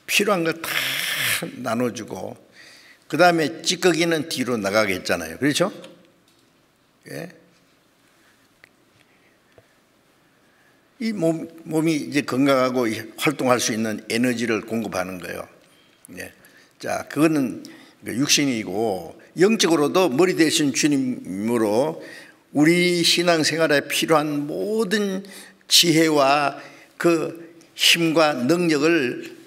필요한 걸 다 나눠주고 그 다음에 찌꺼기는 뒤로 나가게 했잖아요. 그렇죠? 이 몸이 이제 건강하고 활동할 수 있는 에너지를 공급하는 거예요. 자, 그거는 육신이고 영적으로도 머리 대신 주님으로 우리 신앙생활에 필요한 모든 지혜와 그 힘과 능력을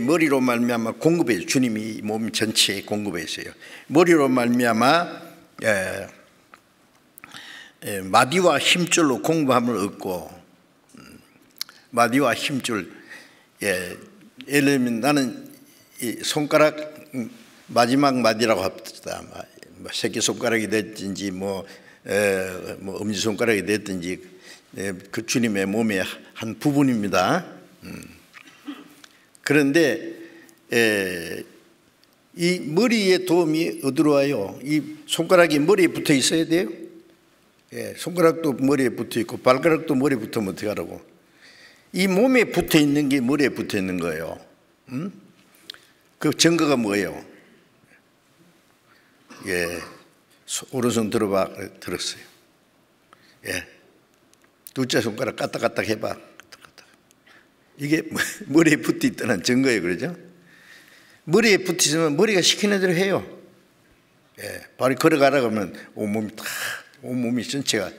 머리로 말미암아 공급해요. 주님이 몸 전체에 공급했어요. 머리로 말미암아 마디와 힘줄로 공급함을 얻고 마디와 힘줄 예를 들면 나는 이 손가락 마지막 마디라고 합시다. 새끼손가락이 됐든지 엄지손가락이 됐든지 그 주님의 몸의 한 부분입니다. 그런데 이 머리에 도움이 어디로 와요? 이 손가락이 머리에 붙어 있어야 돼요. 손가락도 머리에 붙어 있고 발가락도 머리에 붙으면 어떻게 하라고? 이 몸에 붙어 있는 게 머리에 붙어 있는 거예요. 그 증거가 뭐예요? 오른손 들어봐. 들었어요. 둘째 손가락 까딱까딱 해봐. 이게 머리에 붙어 있다는 증거예요. 그러죠? 머리에 붙어 있으면 머리가 시키는 대로 해요. 발이 걸어가라고 하면 온몸이 전체가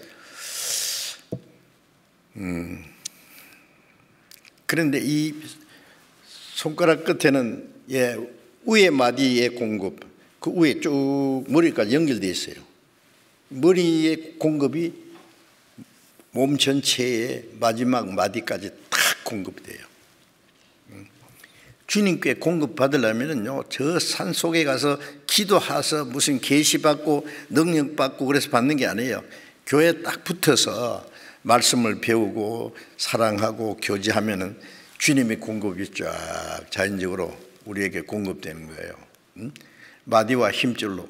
그런데 이 손가락 끝에는 위에 마디의 공급, 그 위에 쭉 머리까지 연결되어 있어요. 머리의 공급이 몸 전체의 마지막 마디까지 탁 공급이 돼요. 주님께 공급 받으려면요, 저 산 속에 가서 기도해서 무슨 계시 받고 능력 받고 그래서 받는 게 아니에요. 교회에 딱 붙어서 말씀을 배우고 사랑하고 교제하면은 주님의 공급이 쫙 자연적으로 우리에게 공급되는 거예요. 마디와 힘줄로.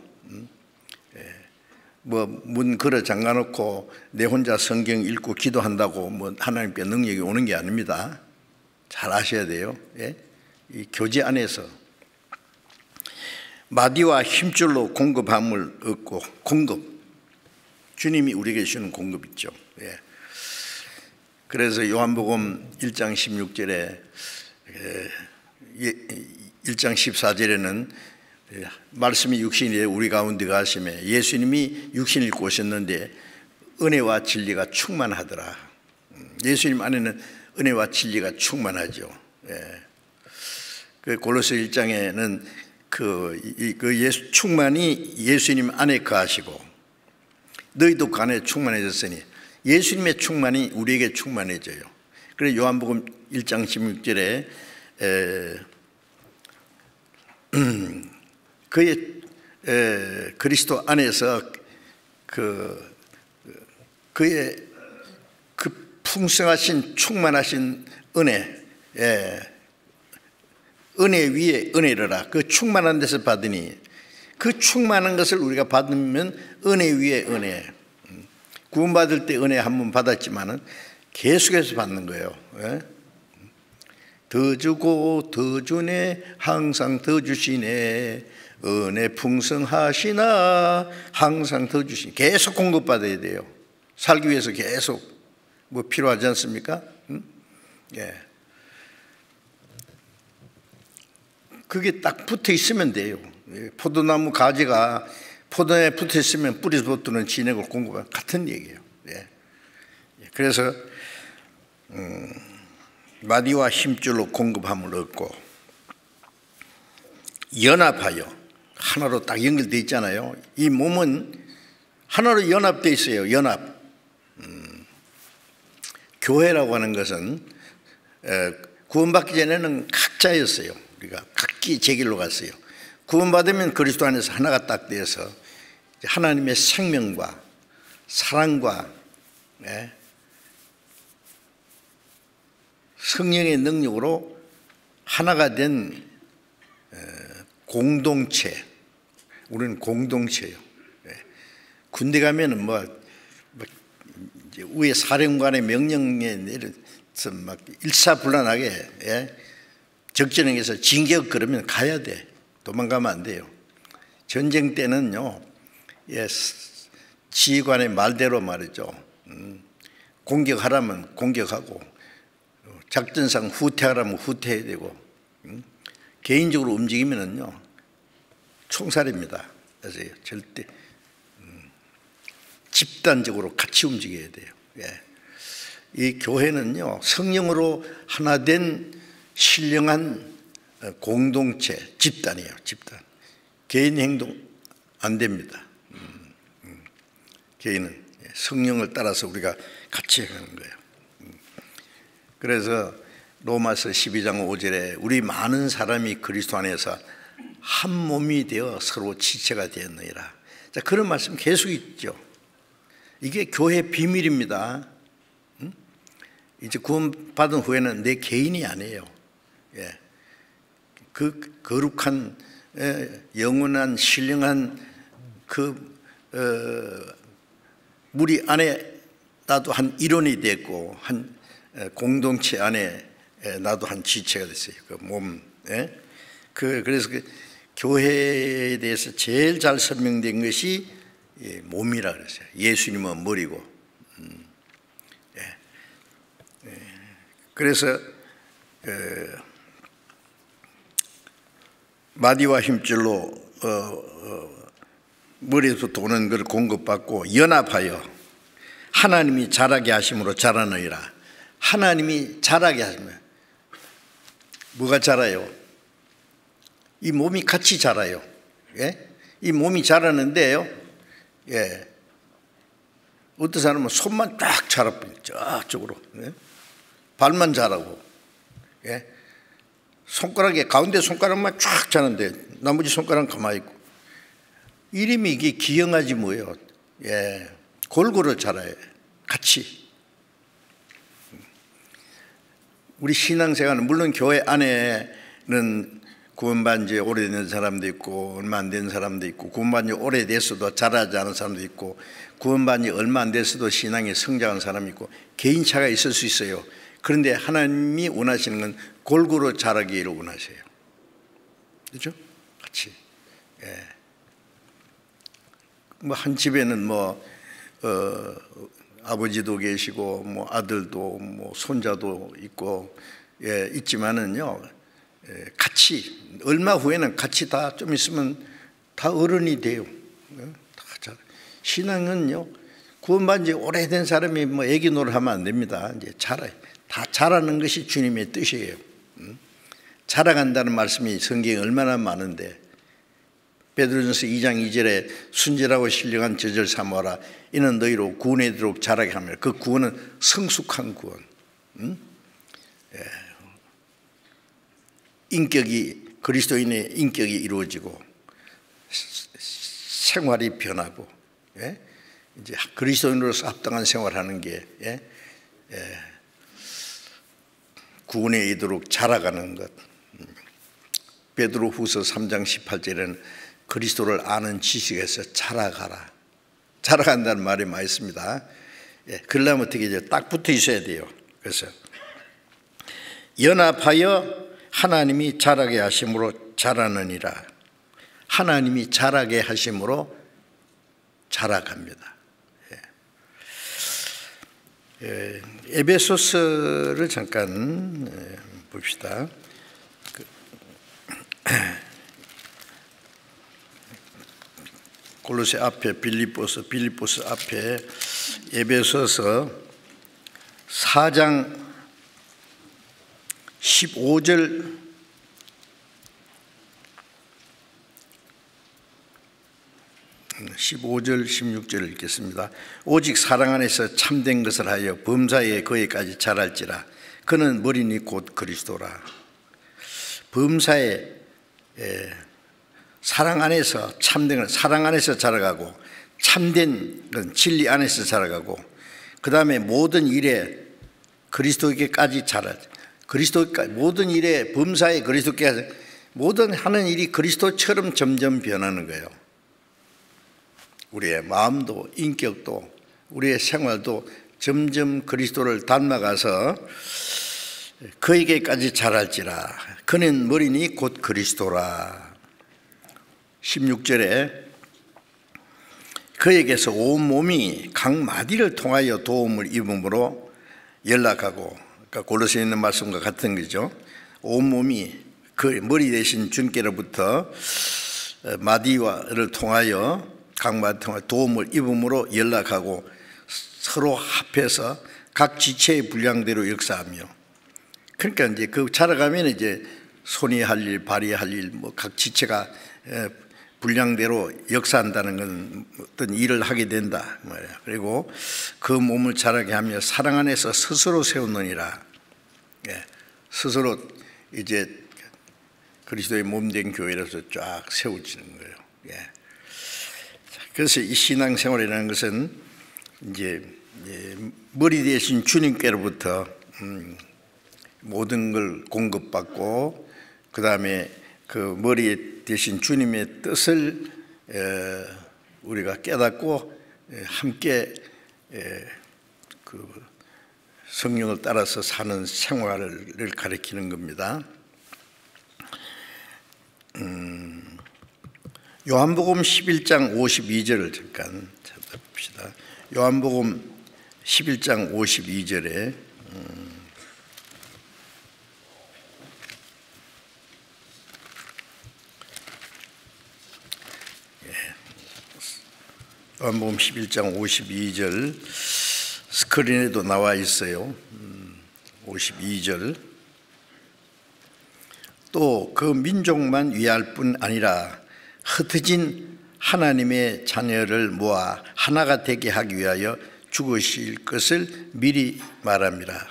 문 걸어 잠가놓고 내 혼자 성경 읽고 기도한다고 하나님께 능력이 오는 게 아닙니다. 잘 아셔야 돼요. 이 교제 안에서 마디와 힘줄로 공급함을 얻고 공급. 주님이 우리에게 주는 공급 있죠. 그래서 요한복음 1장 16절에 1장 14절에는 말씀이 육신이 되어 우리 가운데 가심에 예수님이 육신을 입고 오셨는데 은혜와 진리가 충만하더라. 예수님 안에는 은혜와 진리가 충만하죠. 그 골로새 1장에는 충만이 예수님 안에 거하시고 너희도 그 안에 충만해졌으니 예수님의 충만이 우리에게 충만해져요. 그래서 요한복음 1장 16절에 그의 그리스도 안에서 그의 그 풍성하신 충만하신 은혜, 은혜 위에 은혜를 그 충만한 데서 받으니 그 충만한 것을 우리가 받으면 은혜 위에 은혜. 구원받을 때 은혜 한 번 받았지만은 계속해서 받는 거예요. 더 주고 더 주네 항상 더 주시네 은혜 풍성하시나 항상 더 주시네. 계속 공급받아야 돼요. 살기 위해서 계속 뭐 필요하지 않습니까? 그게 딱 붙어 있으면 돼요. 포도나무 가지가 포도에 붙어 있으면 뿌리에서 붙는 진액을 공급하는 같은 얘기예요. 그래서 마디와 힘줄로 공급함을 얻고 연합하여 하나로 딱 연결되어 있잖아요. 이 몸은 하나로 연합되어 있어요. 연합. 교회라고 하는 것은 구원받기 전에는 각자였어요. 우리가 각기 제 길로 갔어요. 구원받으면 그리스도 안에서 하나가 딱 되어서 하나님의 생명과 사랑과 성령의 능력으로 하나가 된 공동체. 우리는 공동체예요. 군대 가면은 뭐 이제 위에 사령관의 명령에 내려서 막 일사불란하게 적전에서 진격 그러면 가야 돼. 도망가면 안 돼요. 전쟁 때는요, 지휘관의 말대로 말이죠. 공격하라면 공격하고, 작전상 후퇴하라면 후퇴해야 되고, 개인적으로 움직이면은요, 총살입니다. 그래서 절대 집단적으로 같이 움직여야 돼요. 이 교회는요, 성령으로 하나 된 신령한 공동체, 집단이에요. 집단. 개인 행동 안 됩니다. 개인은 성령을 따라서 우리가 같이 하는 거예요. 그래서 로마서 12장 5절에 우리 많은 사람이 그리스도 안에서 한 몸이 되어 서로 지체가 되었느니라. 자, 그런 말씀 계속 있죠. 이게 교회의 비밀입니다. 이제 구원받은 후에는 내 개인이 아니에요. 그 거룩한 영원한 신령한 그 무리 안에 나도 한 일원이 됐고 한 공동체 안에 나도 한 지체가 됐어요. 그 몸. 그래서 그 교회에 대해서 제일 잘 설명된 것이 몸이라 그랬어요. 예수님은 머리고. 그래서 마디와 힘줄로 머리에서 도는 걸 공급받고 연합하여 하나님이 자라게 하심으로 자라느니라. 하나님이 자라게 하시면 뭐가 자라요? 이 몸이 같이 자라요. 이 몸이 자라는데요. 어떤 사람은 손만 딱 자라버려요. 저쪽으로. 발만 자라고. 손가락에 가운데 손가락만 쫙 자는데 나머지 손가락은 가만히 있고. 이름이 이게 기형아지 뭐예요. 골고루 자라요. 같이. 우리 신앙생활은 물론 교회 안에는 구원받은 지 오래된 사람도 있고 얼마 안 된 사람도 있고 구원받은 지 오래됐어도 자라지 않은 사람도 있고 구원받은 지 얼마 안 됐어도 신앙이 성장한 사람이 있고 개인차가 있을 수 있어요. 그런데 하나님이 원하시는 건 골고루 자라기를 원하세요. 그렇죠? 같이. 뭐 한 집에는 아버지도 계시고 뭐 아들도 뭐 손자도 있고 있지만은요. 같이 얼마 후에는 같이 다 좀 있으면 다 어른이 돼요. 신앙은요, 구원받은 지 오래된 사람이 뭐 애기 노릇하면 안 됩니다. 이제 다 자라는 것이 주님의 뜻이에요. 자라간다는 말씀이 성경에 얼마나 많은데, 베드로전서 2장 2절에 순결하고 신령한 저절 삼아라. 이는 너희로 구원에 이르도록 자라게 하며, 그 구원은 성숙한 구원. 인격이, 그리스도인의 인격이 이루어지고 생활이 변하고, 이제 그리스도인으로서 합당한 생활하는 게 구원에 이르도록 자라가는 것. 베드로후서 3장 18절에는 그리스도를 아는 지식에서 자라가라. 자라간다는 말이 많이 있습니다. 그러려면 어떻게 이제 딱 붙어 있어야 돼요. 그래서 연합하여 하나님이 자라게 하심으로 자라느니라. 하나님이 자라게 하심으로 자라갑니다. 에베소서를 잠깐 봅시다. 골로새 앞에 빌립보서 앞에 에베소서 4장 15절 16절 읽겠습니다. 오직 사랑 안에서 참된 것을 하여 범사에 거기까지 자랄지라. 그는 머리니 곧 그리스도라. 범사에 사랑 안에서 참된 건 사랑 안에서 자라가고, 참된 건 진리 안에서 자라가고, 그 다음에 모든 일에 그리스도께까지 자라지. 그리스도까지 모든 일에 범사에 그리스도께, 모든 하는 일이 그리스도처럼 점점 변하는 거예요. 우리의 마음도 인격도 우리의 생활도 점점 그리스도를 닮아가서 그에게까지 자랄지라. 그는 머리니 곧 그리스도라. 16절에 그에게서 온 몸이 각 마디를 통하여 도움을 입음으로 연락하고, 그러니까 골로새에 있는 말씀과 같은 거죠. 온 몸이 그 머리 대신 주님께로부터 마디를 통하여 각 마디 통하여 도움을 입음으로 연락하고 서로 합해서 각 지체의 분량대로 역사하며, 그러니까 이제 그 자라가면 이제 손이 할 일, 발이 할 일, 뭐 각 지체가 분량대로 역사한다는 건 어떤 일을 하게 된다 말이에요. 그리고 그 몸을 자라게 하며 사랑 안에서 스스로 세우느니라. 스스로 이제 그리스도의 몸된 교회로서 쫙 세워지는 거예요. 그래서 이 신앙생활이라는 것은 이제 머리 대신 주님께로부터 모든 걸 공급받고, 그 다음에 그 머리 대신 주님의 뜻을 우리가 깨닫고 함께 그 성령을 따라서 사는 생활을 가리키는 겁니다. 요한복음 11장 52절을 잠깐 찾아봅시다. 요한복음 11장 52절에 요한복음 11장 52절 스크린에도 나와 있어요. 52절. 또 그 민족만 위할 뿐 아니라 흩어진 하나님의 자녀를 모아 하나가 되게 하기 위하여 죽으실 것을 미리 말합니다.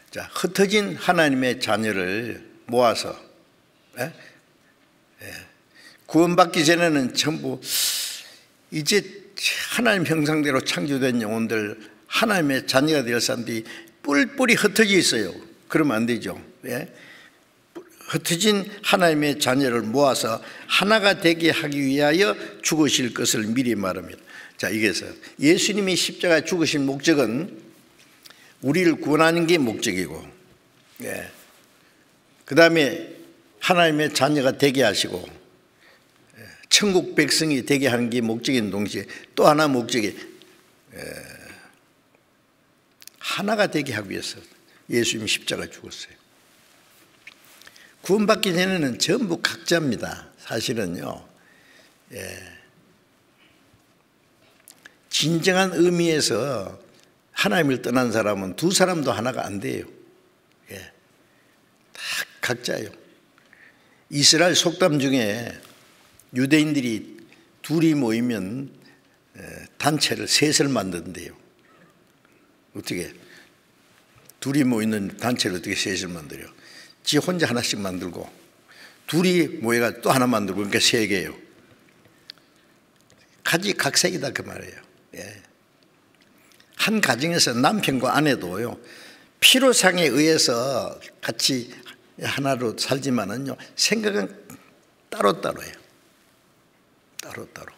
자, 흩어진 하나님의 자녀를 모아서 구원받기 전에는 전부 이제 하나님 형상대로 창조된 영혼들, 하나님의 자녀가 될 사람들이 뿔뿔이 흩어져 있어요. 그러면 안 되죠. 흩어진 하나님의 자녀를 모아서 하나가 되게 하기 위하여 죽으실 것을 미리 말합니다. 자, 이게서 예수님이 십자가에 죽으신 목적은 우리를 구원하는 게 목적이고, 그 다음에 하나님의 자녀가 되게 하시고 천국 백성이 되게 하는 게 목적인 동시에 또 하나 목적이 하나가 되게 하기 위해서 예수님이 십자가에 죽었어요. 구원받기 전에는 전부 각자입니다. 사실은요. 진정한 의미에서 하나님을 떠난 사람은 두 사람도 하나가 안 돼요. 다 각자예요. 이스라엘 속담 중에 유대인들이 둘이 모이면 단체를 셋을 만든대요. 어떻게? 둘이 모이는 단체를 어떻게 셋을 만들어요? 지 혼자 하나씩 만들고 둘이 모여가 또 하나 만들고, 그러니까 세 개예요. 가지각색이다 그 말이에요. 한 가정에서 남편과 아내도요, 필요상에 의해서 같이 하나로 살지만은요, 생각은 따로따로예요. 따로따로.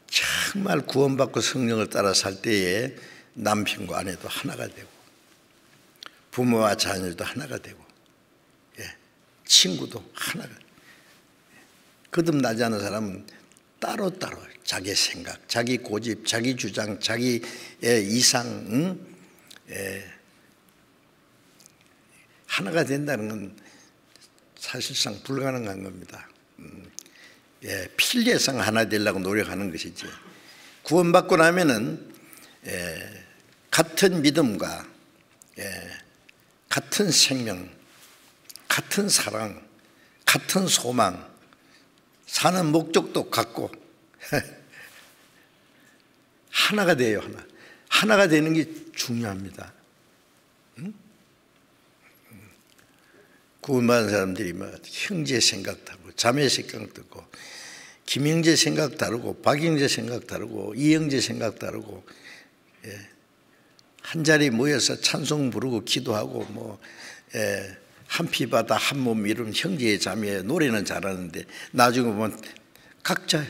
정말 구원받고 성령을 따라 살 때에 남편과 아내도 하나가 되고, 부모와 자녀도 하나가 되고, 친구도 하나가 되고. 거듭나지 않은 사람은 따로따로 자기 생각, 자기 고집, 자기 주장, 자기의 이상, 하나가 된다는 건 사실상 불가능한 겁니다. 필리에상 하나 되려고 노력하는 것이지, 구원받고 나면은 같은 믿음과 같은 생명, 같은 사랑, 같은 소망, 사는 목적도 같고 하나가 돼요. 하나가 되는 게 중요합니다. 구원받은 사람들이 막 형제 생각 다르고 자매 생각 다르고 김형제 생각 다르고 박형제 생각 다르고 이형제 생각 다르고, 한 자리 모여서 찬송 부르고 기도하고 뭐 한 피 바다 한 몸 이룬 형제의 자매의 노래는 잘하는데 나중에 보면 각자요.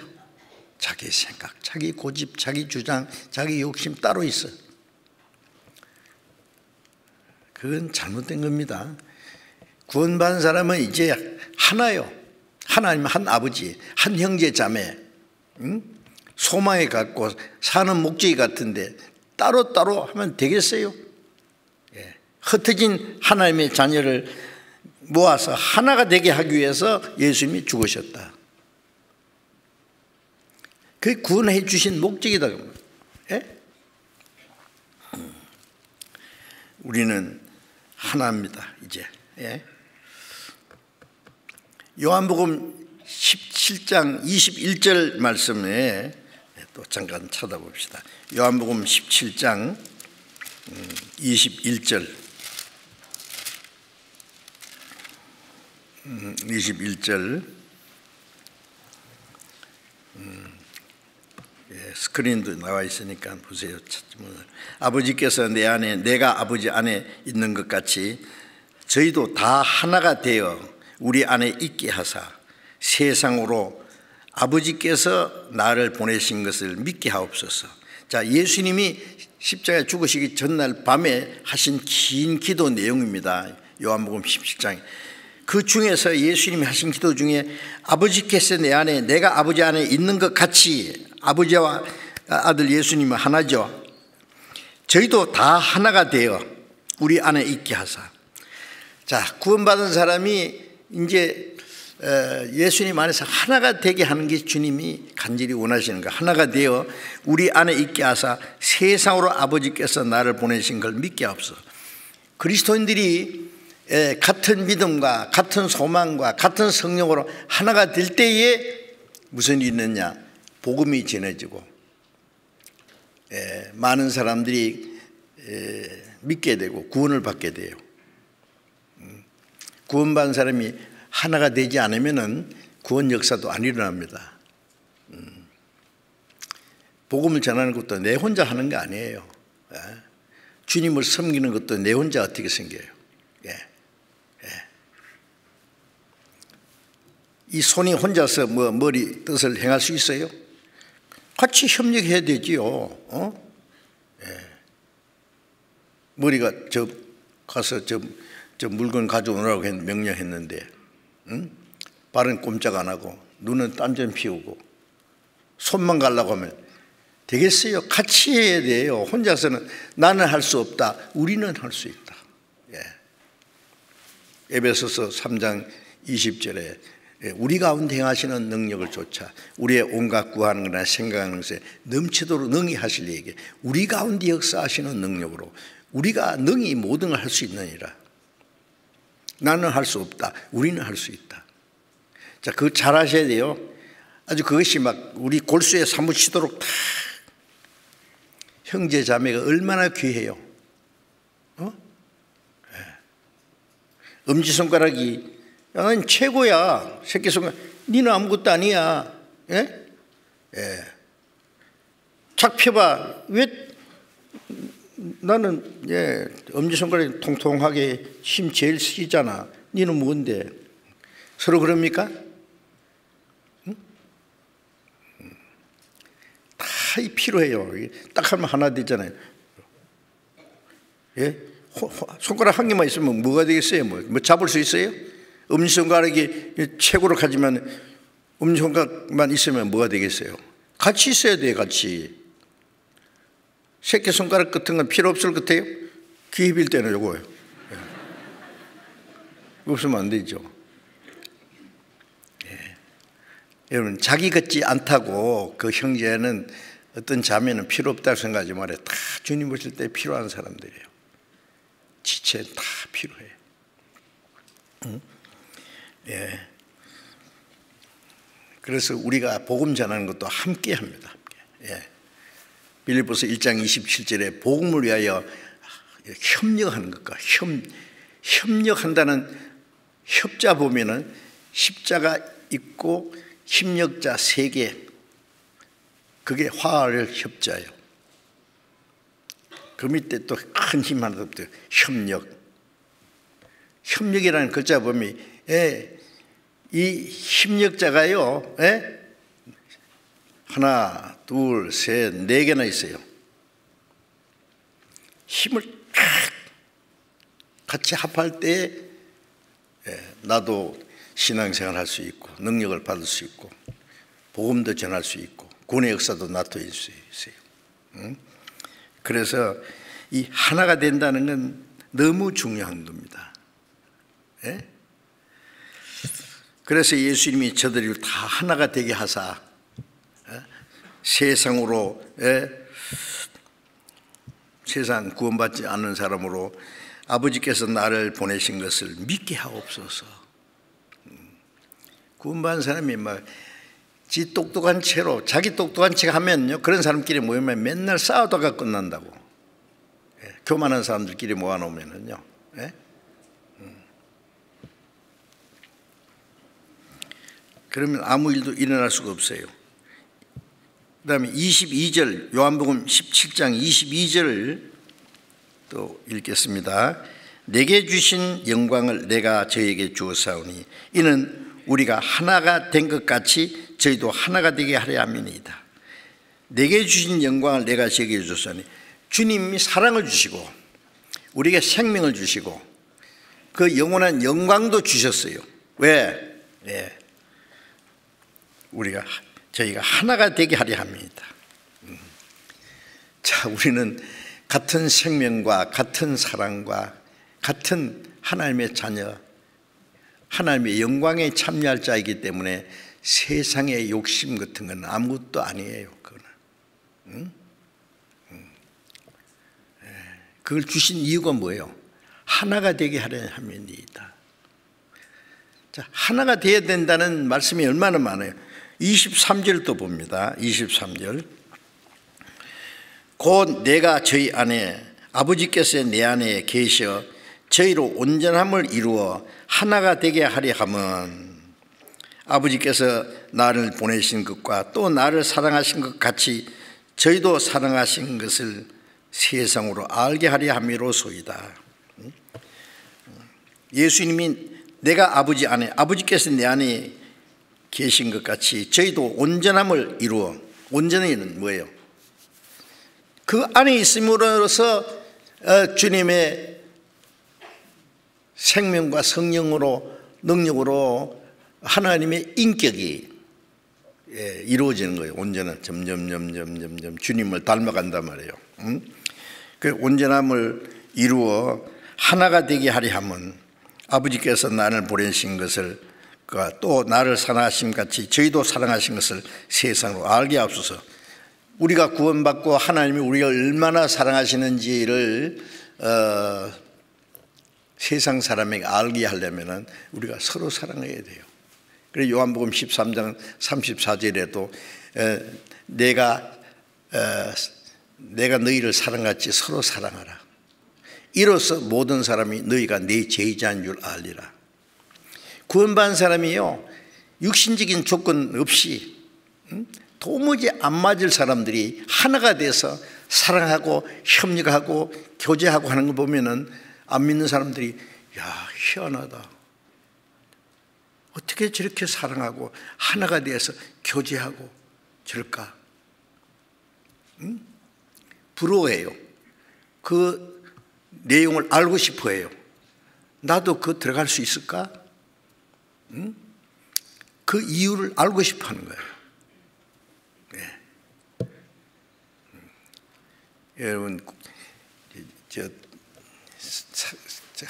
자기 생각, 자기 고집, 자기 주장, 자기 욕심 따로 있어. 그건 잘못된 겁니다. 구원받은 사람은 이제 하나요. 하나님 한 아버지, 한 형제 자매, 소망이 같고 사는 목적이 같은데 따로따로 하면 되겠어요? 흩어진 하나님의 자녀를 모아서 하나가 되게 하기 위해서 예수님이 죽으셨다. 그게 구원해 주신 목적이다. 우리는 하나입니다. 이제 요한복음 17장 21절 말씀에 또 잠깐 찾아봅시다. 요한복음 17장 21절 21절 스크린도 나와 있으니까 보세요. 아버지께서 내 안에 내가 아버지 안에 있는 것 같이 저희도 다 하나가 되어 우리 안에 있게 하사 세상으로 아버지께서 나를 보내신 것을 믿게 하옵소서. 자, 예수님이 십자가에 죽으시기 전날 밤에 하신 긴 기도 내용입니다. 요한복음 17장. 그 중에서 예수님이 하신 기도 중에 아버지께서 내 안에 내가 아버지 안에 있는 것 같이, 아버지와 아들 예수님은 하나죠. 저희도 다 하나가 되어 우리 안에 있게 하사. 자, 구원받은 사람이 이제 예수님 안에서 하나가 되게 하는 게 주님이 간절히 원하시는 거. 하나가 되어 우리 안에 있게 하사 세상으로 아버지께서 나를 보내신 걸 믿게 하옵소서. 그리스도인들이 같은 믿음과 같은 소망과 같은 성령으로 하나가 될 때에 무슨 일이 있느냐? 복음이 전해지고 많은 사람들이 믿게 되고 구원을 받게 돼요. 구원받은 사람이 하나가 되지 않으면 구원 역사도 안 일어납니다. 복음을 전하는 것도 내 혼자 하는 게 아니에요. 주님을 섬기는 것도 내 혼자 어떻게 섬겨요? 이 손이 혼자서 머리 뜻을 행할 수 있어요? 같이 협력해야 되지요. 머리가 가서 저 물건 가져오라고 명령했는데, 발은 꼼짝 안 하고 눈은 땀 좀 피우고 손만 가려고 하면 되겠어요? 같이 해야 돼요. 혼자서는 나는 할 수 없다. 우리는 할 수 있다. 에베소서 3장 20절에 우리 가운데 행하시는 능력을 좇아 우리의 온갖 구하는 거나 생각하는 것에 넘치도록 능히 하실 이에게 우리 가운데 역사하시는 능력으로 우리가 능히 모든 걸 할 수 있느니라. 나는 할 수 없다. 우리는 할 수 있다. 자, 그거 잘 하셔야 돼요. 아주 그것이 막 우리 골수에 사무치도록 다 형제 자매가 얼마나 귀해요. 엄지손가락이 난 최고야. 새끼손가락 니는 아무것도 아니야. 예? 예. 착 펴봐. 왜 나는 엄지손가락이 통통하게 힘 제일 쓰잖아. 니는 뭔데? 서로 그럽니까? 응? 다 필요해요. 딱 하면 하나 되잖아요. 예? 손가락 한 개만 있으면 뭐가 되겠어요? 뭐 잡을 수 있어요? 엄지손가락이 최고로 가지만 엄지손가락만 있으면 뭐가 되겠어요? 같이 있어야 돼요. 같이. 새끼손가락 같은 건 필요 없을 것 같아요? 귀 빌 때는 요거예요. 예. 없으면 안 되죠. 예. 여러분 자기 같지 않다고 그 형제는 어떤 자매는 필요 없다고 생각하지 말아요. 다 주님 오실 때 필요한 사람들이에요. 지체 다 필요해. 응? 예. 그래서 우리가 복음 전하는 것도 함께 합니다. 함께. 예. 빌립보서 1장 27절에 복음을 위하여 협력하는 것과 협력한다는 협자 보면은 십자가 있고 협력자 3개, 그게 화할 협자예요. 그 밑에 또 큰 힘 하나 더 붙어요. 협력이라는 글자 보면 이 협력자가요, 하나, 둘, 셋, 4개나 있어요. 힘을 같이 합할 때 나도 신앙생활 할 수 있고 능력을 받을 수 있고 복음도 전할 수 있고 구원의 역사도 나타낼 수 있어요. 그래서 이 하나가 된다는 건 너무 중요한 겁니다. 예? 그래서 예수님이 저들을 다 하나가 되게 하사 세상으로 세상 구원받지 않는 사람으로 아버지께서 나를 보내신 것을 믿게 하옵소서. 구원받은 사람이 막 지 똑똑한 채로 자기 똑똑한 채 하면요, 그런 사람끼리 모이면 맨날 싸우다가 끝난다고. 교만한 사람들끼리 모아놓으면은요. 그러면 아무 일도 일어날 수가 없어요. 그 다음에 22절, 요한복음 17장 22절을 또 읽겠습니다. 내게 주신 영광을 내가 저에게 주었사오니 이는 우리가 하나가 된 것 같이 저희도 하나가 되게 하려 함이니이다. 내게 주신 영광을 내가 저에게 주었사오니 주님이 사랑을 주시고 우리에게 생명을 주시고 그 영원한 영광도 주셨어요. 왜? 저희가 하나가 되게 하려 합니다. 자, 우리는 같은 생명과 같은 사랑과 같은 하나님의 자녀, 하나님의 영광에 참여할 자이기 때문에 세상의 욕심 같은 건 아무것도 아니에요. 그걸 주신 이유가 뭐예요? 하나가 되게 하려 함이니이다. 자, 하나가 되어야 된다는 말씀이 얼마나 많아요. 23절도 봅니다. 23절. 곧 내가 저희 안에 아버지께서 내 안에 계셔 저희로 온전함을 이루어 하나가 되게 하려 함은 아버지께서 나를 보내신 것과 또 나를 사랑하신 것 같이 저희도 사랑하신 것을 세상으로 알게 하려 함이로소이다. 예수님이 내가 아버지 안에 아버지께서 내 안에 계신 것 같이 저희도 온전함을 이루어, 온전히는 뭐예요? 그 안에 있음으로써 주님의 생명과 성령으로 능력으로 하나님의 인격이 이루어지는 거예요. 온전한 점점 주님을 닮아간단 말이에요. 그 온전함을 이루어 하나가 되게 하려 함은 아버지께서 나를 보내신 것을 또 나를 사랑하심 같이 저희도 사랑하신 것을 세상으로 알게 하옵소서. 우리가 구원받고 하나님이 우리가 얼마나 사랑하시는지를 세상 사람에게 알게 하려면 우리가 서로 사랑해야 돼요. 그래서 요한복음 13장 34절에도 내가 너희를 사랑같이 서로 사랑하라. 이로써 모든 사람이 너희가 내 제자인 줄 알리라. 구원받은 사람이요, 육신적인 조건 없이 도무지 안 맞을 사람들이 하나가 돼서 사랑하고 협력하고 교제하고 하는 거 보면은 안 믿는 사람들이 야, 희한하다. 어떻게 저렇게 사랑하고 하나가 돼서 교제하고 저럴까? 부러워해요. 그 내용을 알고 싶어 해요. 나도 그 들어갈 수 있을까? 그 이유를 알고 싶어 하는 거예요. 네. 여러분,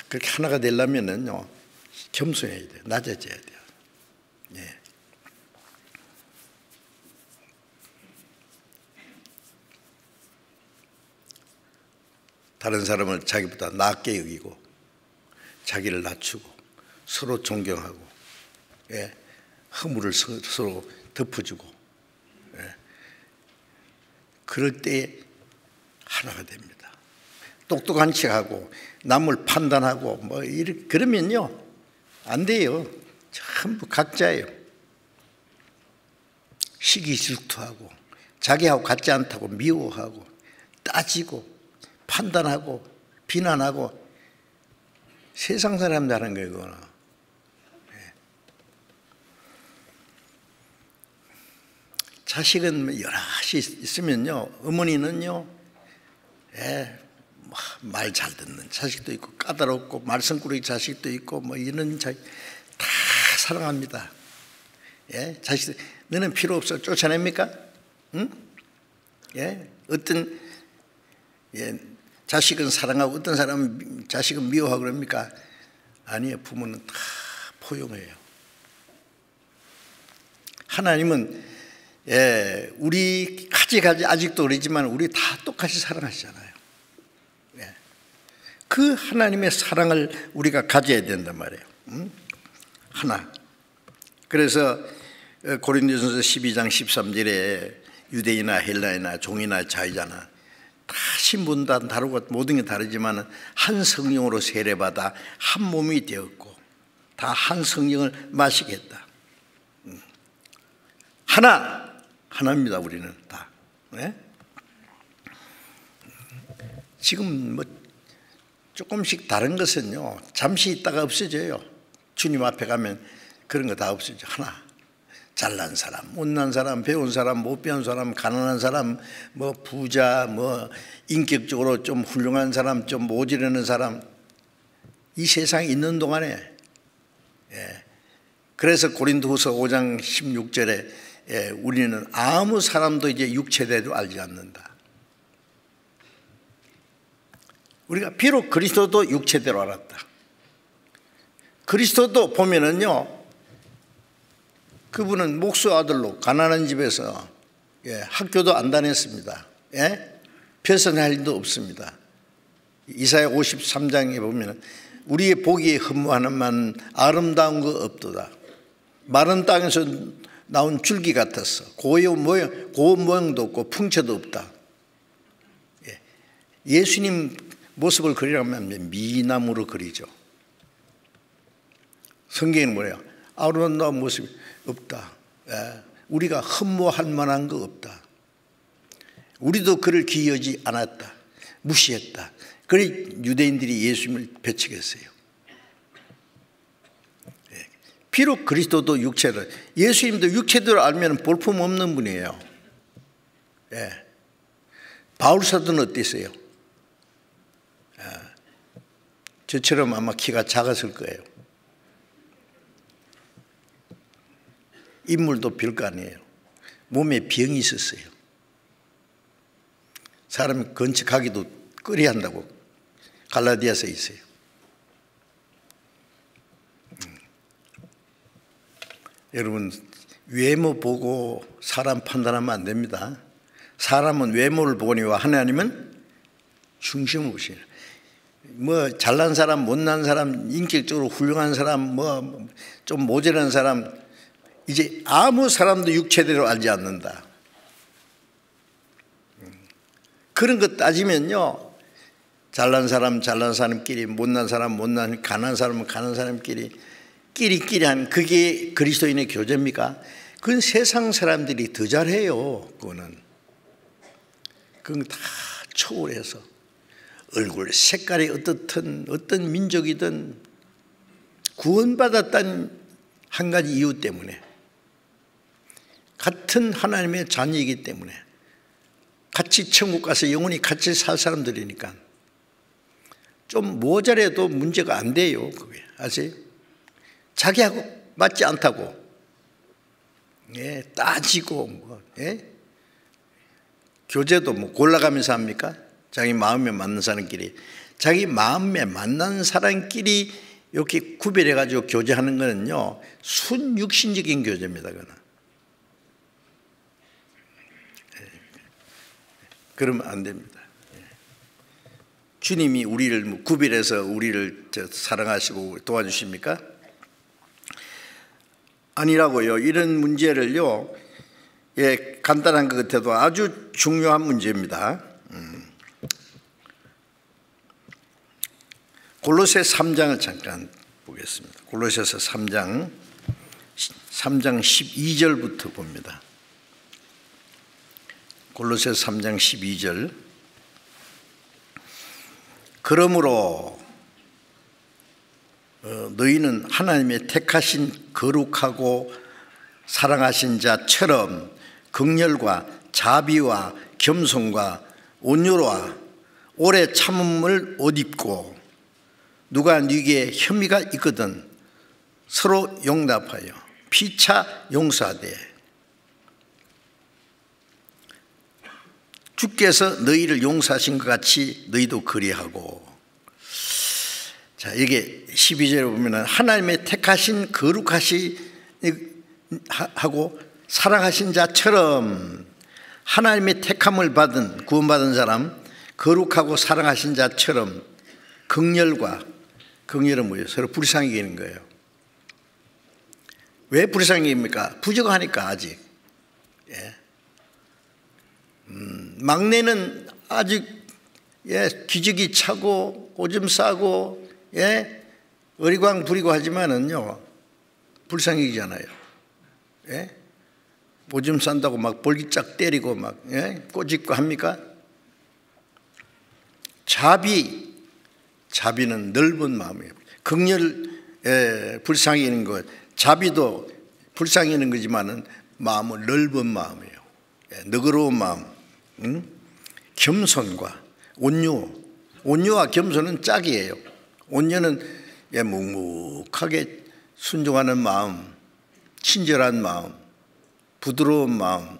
그렇게 하나가 되려면은요, 겸손해야 돼요. 낮아져야 돼요. 네. 다른 사람을 자기보다 낮게 여기고 자기를 낮추고 서로 존경하고, 예, 허물을 서로 덮어주고, 예, 그럴 때 하나가 됩니다. 똑똑한 척하고 남을 판단하고 뭐 이렇게 그러면요 안 돼요. 전부 각자예요. 시기 질투하고 자기하고 같지 않다고 미워하고 따지고 판단하고 비난하고 세상 사람들 하는 거예요. 그거는. 자식은 여럿이 있으면요, 어머니는요, 말 잘 듣는 자식도 있고 까다롭고 말썽꾸러기 자식도 있고 뭐 이런 자식 다 사랑합니다. 예, 자식 너는 필요 없어 쫓아냅니까? 응? 예, 어떤 자식은 사랑하고 어떤 사람은 자식은 미워하고 그럽니까? 아니에요. 부모는 다 포용해요. 하나님은 우리 가지 아직도 그러지만 우리 다 똑같이 사랑하시잖아요. 그 하나님의 사랑을 우리가 가져야 된단 말이에요. 하나. 그래서 고린도전서 12장 13절에 유대인이나 헬라이나 종이나 자유자나 다 신분 다 다르고 모든 게 다르지만 한 성령으로 세례받아 한 몸이 되었고 다 한 성령을 마시겠다. 하나입니다. 우리는 다. 네? 지금 뭐 조금씩 다른 것은요 잠시 있다가 없어져요. 주님 앞에 가면 그런 거 다 없어져. 하나. 잘난 사람, 못난 사람, 배운 사람, 못 배운 사람, 가난한 사람, 뭐 부자, 뭐 인격적으로 좀 훌륭한 사람, 좀 모지르는 사람, 이 세상에 있는 동안에, 그래서 고린도후서 5장 16절에 우리는 아무 사람도 이제 육체대로 알지 않는다. 우리가 비록 그리스도도 육체대로 알았다. 그리스도도 보면은요, 그분은 목수 아들로 가난한 집에서 학교도 안 다녔습니다. 벼슬할 일도 없습니다. 이사야 53장에 보면 우리의 보기에 흠모하는 만 아름다운 거 없도다. 마른 땅에서 나온 줄기 같았어. 고운 모양도 없고 풍채도 없다. 예수님 모습을 그리려면 미남으로 그리죠. 성경에는 뭐래요? 아름다운 모습이 없다. 우리가 흠모할 만한 거 없다. 우리도 그를 기여하지 않았다. 무시했다. 그래 유대인들이 예수님을 배척했어요. 비록 그리스도도 육체를, 예수님도 육체대로 알면 볼품 없는 분이에요. 바울 사도는 어땠어요? 저처럼 아마 키가 작았을 거예요. 인물도 별거 아니에요. 몸에 병이 있었어요. 사람이 건축하기도 꺼려한다고 갈라디아서에 있어요. 여러분, 외모 보고 사람 판단하면 안 됩니다. 사람은 외모를 보거니와 하나님은 중심을 보시는. 뭐 잘난 사람, 못난 사람, 인격적으로 훌륭한 사람, 뭐 좀 모자란 사람, 이제 아무 사람도 육체대로 알지 않는다. 그런 것 따지면요, 잘난 사람끼리, 못난 사람, 가난한 사람은 가난한 사람끼리 끼리끼리 하는, 그게 그리스도인의 교제입니까? 그건 세상 사람들이 더 잘해요. 그건 다 초월해서 얼굴 색깔이 어떻든 어떤 민족이든 구원받았다는 한 가지 이유 때문에, 같은 하나님의 자녀이기 때문에, 같이 천국 가서 영원히 같이 살 사람들이니까 좀 모자라도 문제가 안 돼요. 그게 아세요? 자기하고 맞지 않다고 따지고 교제도 뭐 골라가면서 합니까? 자기 마음에 맞는 사람끼리, 자기 마음에 맞는 사람끼리 이렇게 구별해 가지고 교제하는 거는요, 순육신적인 교제입니다. 그거는. 그러면 안 됩니다. 주님이 우리를 구별해서 우리를 사랑하시고 도와주십니까? 아니라고요. 이런 문제를요, 간단한 것 같아도 아주 중요한 문제입니다. 골로새 3장을 잠깐 보겠습니다. 골로새서 3장 12절부터 봅니다. 골로새 3장 12절. 그러므로 너희는 하나님의 택하신 거룩하고 사랑하신 자처럼 긍휼과 자비와 겸손과 온유와 오래 참음을 옷 입고, 누가 네게 혐의가 있거든 서로 용납하여 피차 용서하되, 주께서 너희를 용서하신 것 같이 너희도 그리하고. 자, 이게 12절에 보면 하나님의 택하신 거룩하시 하고 사랑하신 자처럼, 하나님의 택함을 받은 구원받은 사람, 거룩하고 사랑하신 자처럼 긍휼은 뭐예요? 서로 불쌍히 여기는 거예요. 왜 불쌍히 여깁니까? 부족하니까 아직. 막내는 아직 기저귀 차고 오줌 싸고 어리광 부리고 하지만은요, 불쌍히 여기잖아요. 오줌 싼다고 막 볼기짝 때리고 막 꼬집고 합니까? 자비는 넓은 마음이에요. 긍휼, 불쌍히 여기는 것, 자비도 불쌍히 여기는 거지만은 마음은 넓은 마음이에요. 너그러운 마음. 겸손과 온유와 겸손은 짝이에요. 온유는 묵묵하게 순종하는 마음, 친절한 마음, 부드러운 마음.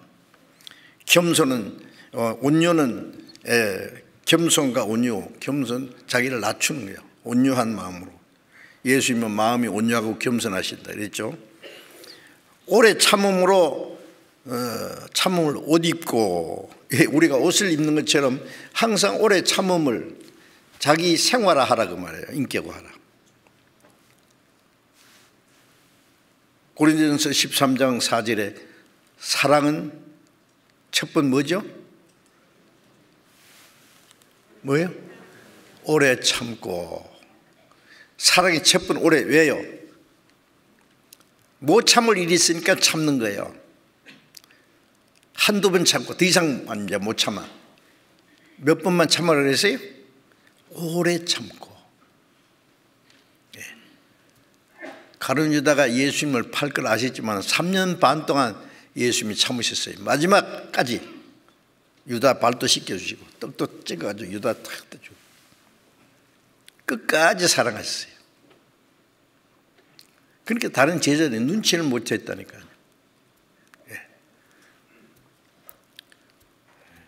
온유는 겸손과 온유, 겸손, 자기를 낮추는 거예요. 온유한 마음으로. 예수님은 마음이 온유하고 겸손하신다 그랬죠. 오래 참음으로 참음을 옷 입고, 우리가 옷을 입는 것처럼 항상 오래 참음을 자기 생활화하라 그 말이에요. 인격화하라. 고린도전서 13장 4절에 사랑은 첫 번 뭐죠? 뭐예요? 오래 참고. 사랑이 첫 번 오래. 왜요? 못 참을 일이 있으니까 참는 거예요. 한두 번 참고 더 이상 이제 못 참아. 몇 번만 참으라 그랬어요? 오래 참고. 가룟 유다가 예수님을 팔 걸 아셨지만 3년 반 동안 예수님이 참으셨어요. 마지막까지 유다 발도 씻겨주시고 떡도 찍어가지고 유다 탁 떠주고 끝까지 사랑하셨어요. 그러니까 다른 제자들이 눈치를 못 챘다니까요.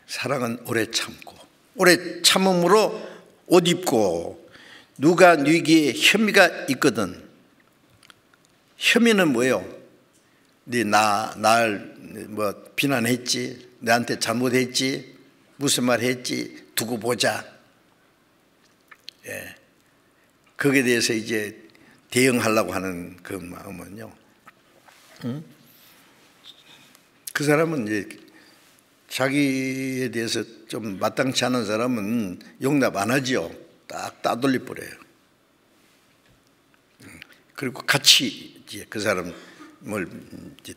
사랑은 오래 참고, 오래 참음으로 옷 입고, 누가 네게 혐의가 있거든. 혐의는 뭐예요? 네 날 뭐 비난했지, 내한테 잘못했지, 무슨 말 했지, 두고 보자. 예. 거기에 대해서 이제 대응하려고 하는 그 마음은요. 그 사람은 이제 자기에 대해서 좀 마땅치 않은 사람은 용납 안 하죠. 딱 따돌려 버려요. 그리고 같이 이제 그 사람을 이제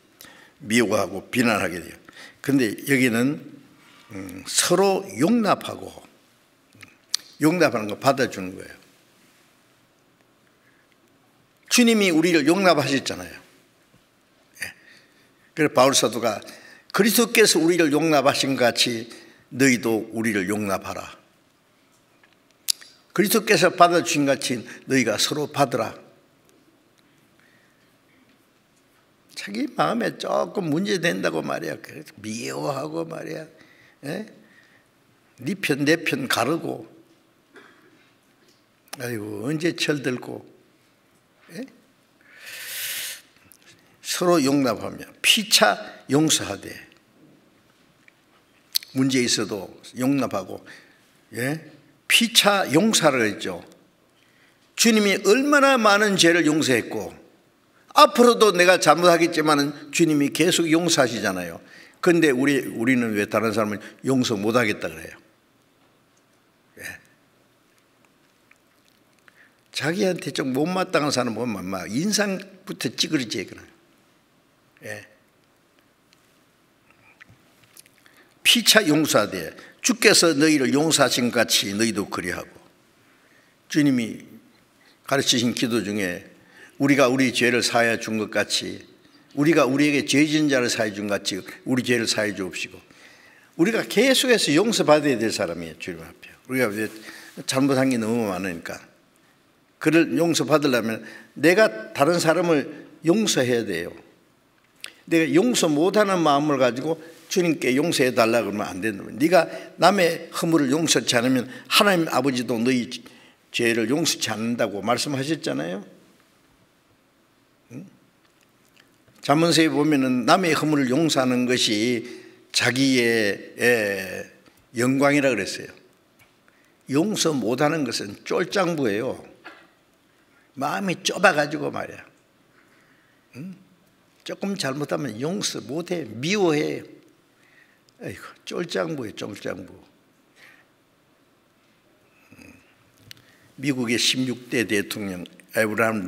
미워하고 비난하게 돼요. 근데 여기는 서로 용납하고, 용납하는 거 받아주는 거예요. 주님이 우리를 용납하셨잖아요. 예. 그래서 바울 사도가 그리스도께서 우리를 용납하신 것 같이 너희도 우리를 용납하라. 그리스도께서 받아주신 것 같이 너희가 서로 받으라. 자기 마음에 조금 문제된다고 말이야. 미워하고 말이야. 예? 네 편 내 편 가르고, 아이고 언제 철들고. 예? 서로 용납하며 피차 용서하되, 문제 있어도 용납하고, 예? 피차 용서를 했죠. 주님이 얼마나 많은 죄를 용서했고 앞으로도 내가 잘못하겠지만 주님이 계속 용서하시잖아요. 그런데 우리는 왜 다른 사람을 용서 못하겠다 그래요? 예. 자기한테 좀 못마땅한 사람 보면 막 인상부터 찌그러지게 그래요. 예. 피차 용서하되 주께서 너희를 용서하신 것 같이 너희도 그리하고. 주님이 가르치신 기도 중에 우리가 우리 죄를 사하여 준 것 같이, 우리가 우리에게 죄 지은 자를 사하여 준 것 같이 우리 죄를 사하여 주옵시고. 우리가 계속해서 용서받아야 될 사람이에요. 주님 앞에 우리가 잘못한 게 너무 많으니까 그를 용서받으려면 내가 다른 사람을 용서해야 돼요. 내가 용서 못하는 마음을 가지고 주님께 용서해 달라고 그러면 안 된다. 네가 남의 허물을 용서치 않으면 하나님 아버지도 너희 죄를 용서치 않는다고 말씀하셨잖아요. 잠언서에 보면은 남의 허물을 용서하는 것이 자기의 영광이라 그랬어요. 용서 못하는 것은 쫄장부예요. 마음이 좁아가지고 말이야. 조금 잘못하면 용서 못해, 미워해. 아이고, 쫄장부예요, 쫄장부. 미국의 16대 대통령 에브라함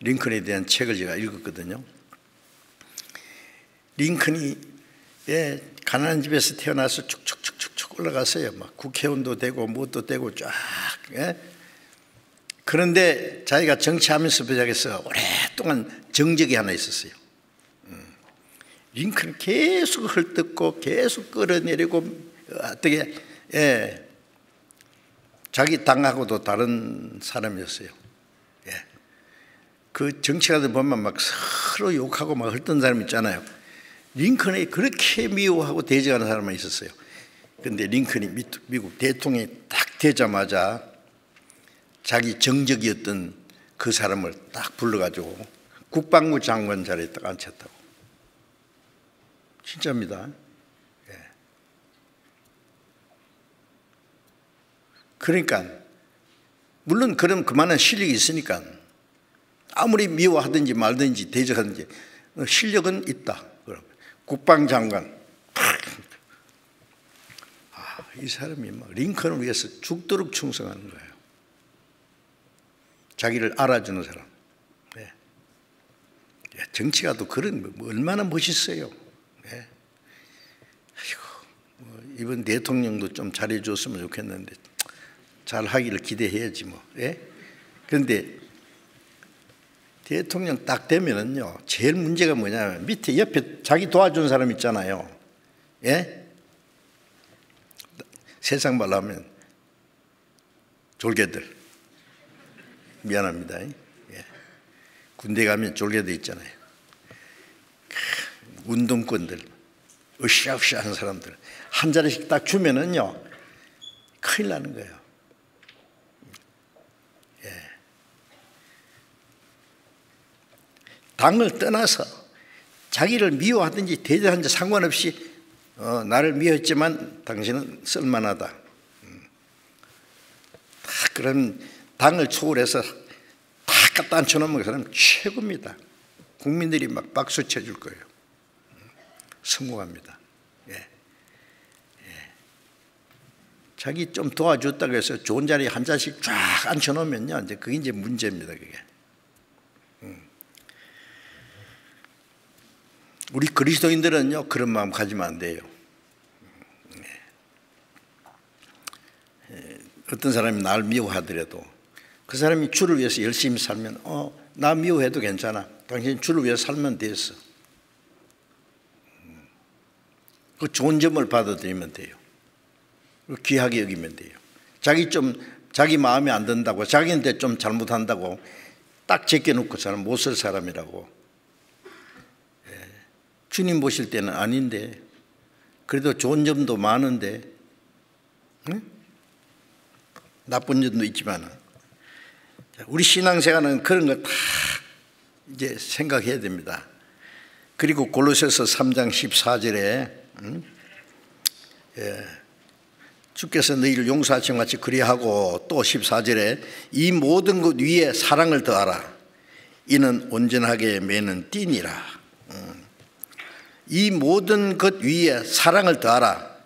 링컨에 대한 책을 제가 읽었거든요. 링컨이 가난한 집에서 태어나서 축축축축 올라갔어요. 막 국회의원도 되고 무엇도 되고 쫙. 그런데 자기가 정치하면서 시작해서 오랫동안 정적이 하나 있었어요. 링컨은 계속 헐뜯고 계속 끌어내리고 어떻게 자기 당하고도 다른 사람이었어요. 그 정치가들 보면 막 서로 욕하고 막 헐뜯는 사람 있잖아요. 링컨이 그렇게 미워하고 대적하는 사람만 있었어요. 그런데 링컨이 미국 대통령이 딱 되자마자 자기 정적이었던 그 사람을 딱 불러가지고 국방부 장관 자리에 딱 앉혔다고. 진짜입니다. 그러니까 물론 그런 그만한 실력이 있으니까 아무리 미워하든지 말든지 대적하든지 실력은 있다. 국방장관. 이 사람이 막 링컨을 위해서 죽도록 충성하는 거예요. 자기를 알아주는 사람. 정치가 또 그런 얼마나 멋있어요. 아이고, 이번 대통령도 좀 잘해줬으면 좋겠는데 잘 하기를 기대해야지 뭐. 그런데 대통령 딱 되면은요, 제일 문제가 뭐냐면 밑에 옆에 자기 도와준 사람 있잖아요. 세상 말로 하면 졸개들. 미안합니다. 군대 가면 졸개들 있잖아요. 운동권들, 으쌰으쌰 하는 사람들 한 자리씩 딱 주면은요, 큰일 나는 거예요. 당을 떠나서 자기를 미워하든지 대적하든지 상관없이 나를 미워했지만 당신은 쓸만하다. 다 그런 당을 초월해서 다 갖다 앉혀놓으면 그 사람 최고입니다. 국민들이 막 박수 쳐줄 거예요. 성공합니다. 자기 좀 도와줬다고 해서 좋은 자리에 한 잔씩 쫙 앉혀놓으면요, 이제 그게 이제 문제입니다. 그게. 우리 그리스도인들은요, 그런 마음 가지면 안 돼요. 어떤 사람이 나를 미워하더라도 그 사람이 주를 위해서 열심히 살면 나 미워해도 괜찮아. 당신 주를 위해서 살면 됐어. 그 좋은 점을 받아들이면 돼요. 귀하게 여기면 돼요. 자기 마음에 안 든다고, 자기한테 좀 잘못한다고 딱 제껴놓고서는 못 쓸 사람이라고. 주님 보실 때는 아닌데, 그래도 좋은 점도 많은데, 응? 나쁜 점도 있지만, 우리 신앙생활은 그런 거 다 이제 생각해야 됩니다. 그리고 골로새서 3장 14절에 주께서 너희를 용서하신 같이 그리하고, 또 14절에 이 모든 것 위에 사랑을 더하라. 이는 온전하게 매는 띠니라. 이 모든 것 위에 사랑을 더하라.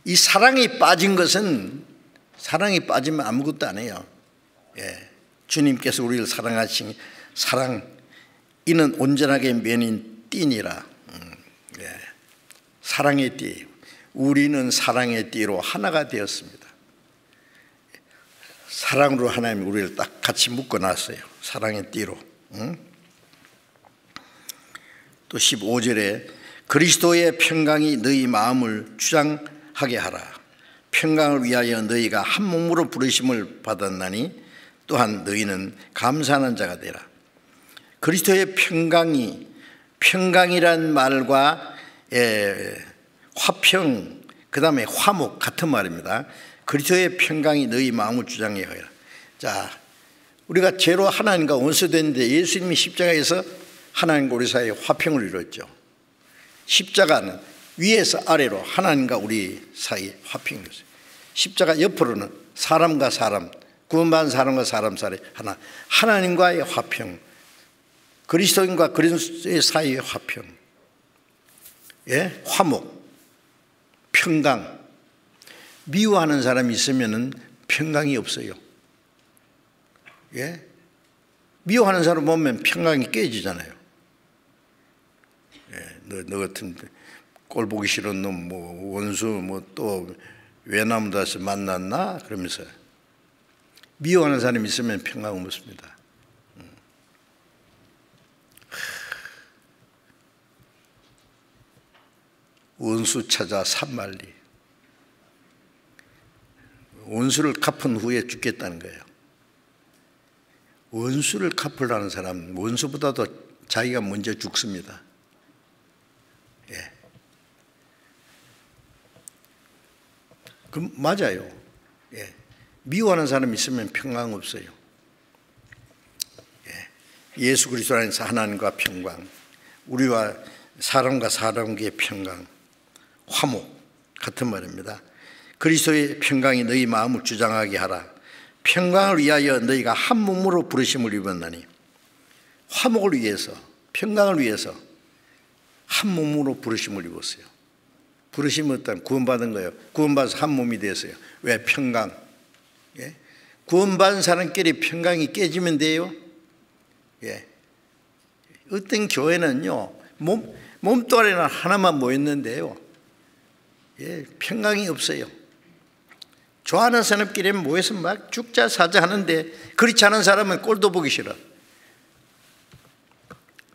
이 사랑이 빠진 것은, 사랑이 빠지면 아무것도 안 해요. 주님께서 우리를 사랑하신 사랑, 이는 온전하게 매는 띠니라. 사랑의 띠. 우리는 사랑의 띠로 하나가 되었습니다. 사랑으로 하나님이 우리를 딱 같이 묶어놨어요. 사랑의 띠로. 또 15절에 그리스도의 평강이 너희 마음을 주장하게 하라. 평강을 위하여 너희가 한 몸으로 부르심을 받았나니 또한 너희는 감사하는 자가 되라. 그리스도의 평강이란 말과 화평, 그 다음에 화목 같은 말입니다. 그리스도의 평강이 너희 마음을 주장해 가라. 자, 우리가 죄로 하나님과 원수됐는데 예수님이 십자가에서 하나님과 우리 사이에 화평을 이뤘죠. 십자가는 위에서 아래로 하나님과 우리 사이에 화평이 있어요. 십자가 옆으로는 사람과 사람, 구원받은 사람과 사람 사이에 하나님과의 화평, 그리스도인과 그리스도의 사이의 화평, 화목, 평강. 미워하는 사람이 있으면 평강이 없어요. 미워하는 사람 보면 평강이 깨지잖아요. 너 같은 꼴 보기 싫은 놈, 원수, 또 외나무 다시 만났나? 그러면서 미워하는 사람이 있으면 평강 없습니다. 원수 찾아 산말리. 원수를 갚은 후에 죽겠다는 거예요. 원수를 갚으려는 사람은 원수보다도 자기가 먼저 죽습니다. 그 맞아요. 미워하는 사람이 있으면 평강 없어요. 예수 그리스도 안에서 하나님과 평강, 우리와 사람과 사람과의 평강, 화목 같은 말입니다. 그리스도의 평강이 너희 마음을 주장하게 하라. 평강을 위하여 너희가 한 몸으로 부르심을 입었나니. 화목을 위해서, 평강을 위해서 한 몸으로 부르심을 입었어요. 부르심은 어떤 구원받은 거예요. 구원받아서 한 몸이 됐어요. 왜? 평강. 구원받은 사람끼리 평강이 깨지면 돼요. 어떤 교회는요, 몸뚱아리는 하나만 모였는데요, 평강이 없어요. 좋아하는 사람끼리 모여서 막 죽자 사자 하는데 그렇지 않은 사람은 꼴도 보기 싫어.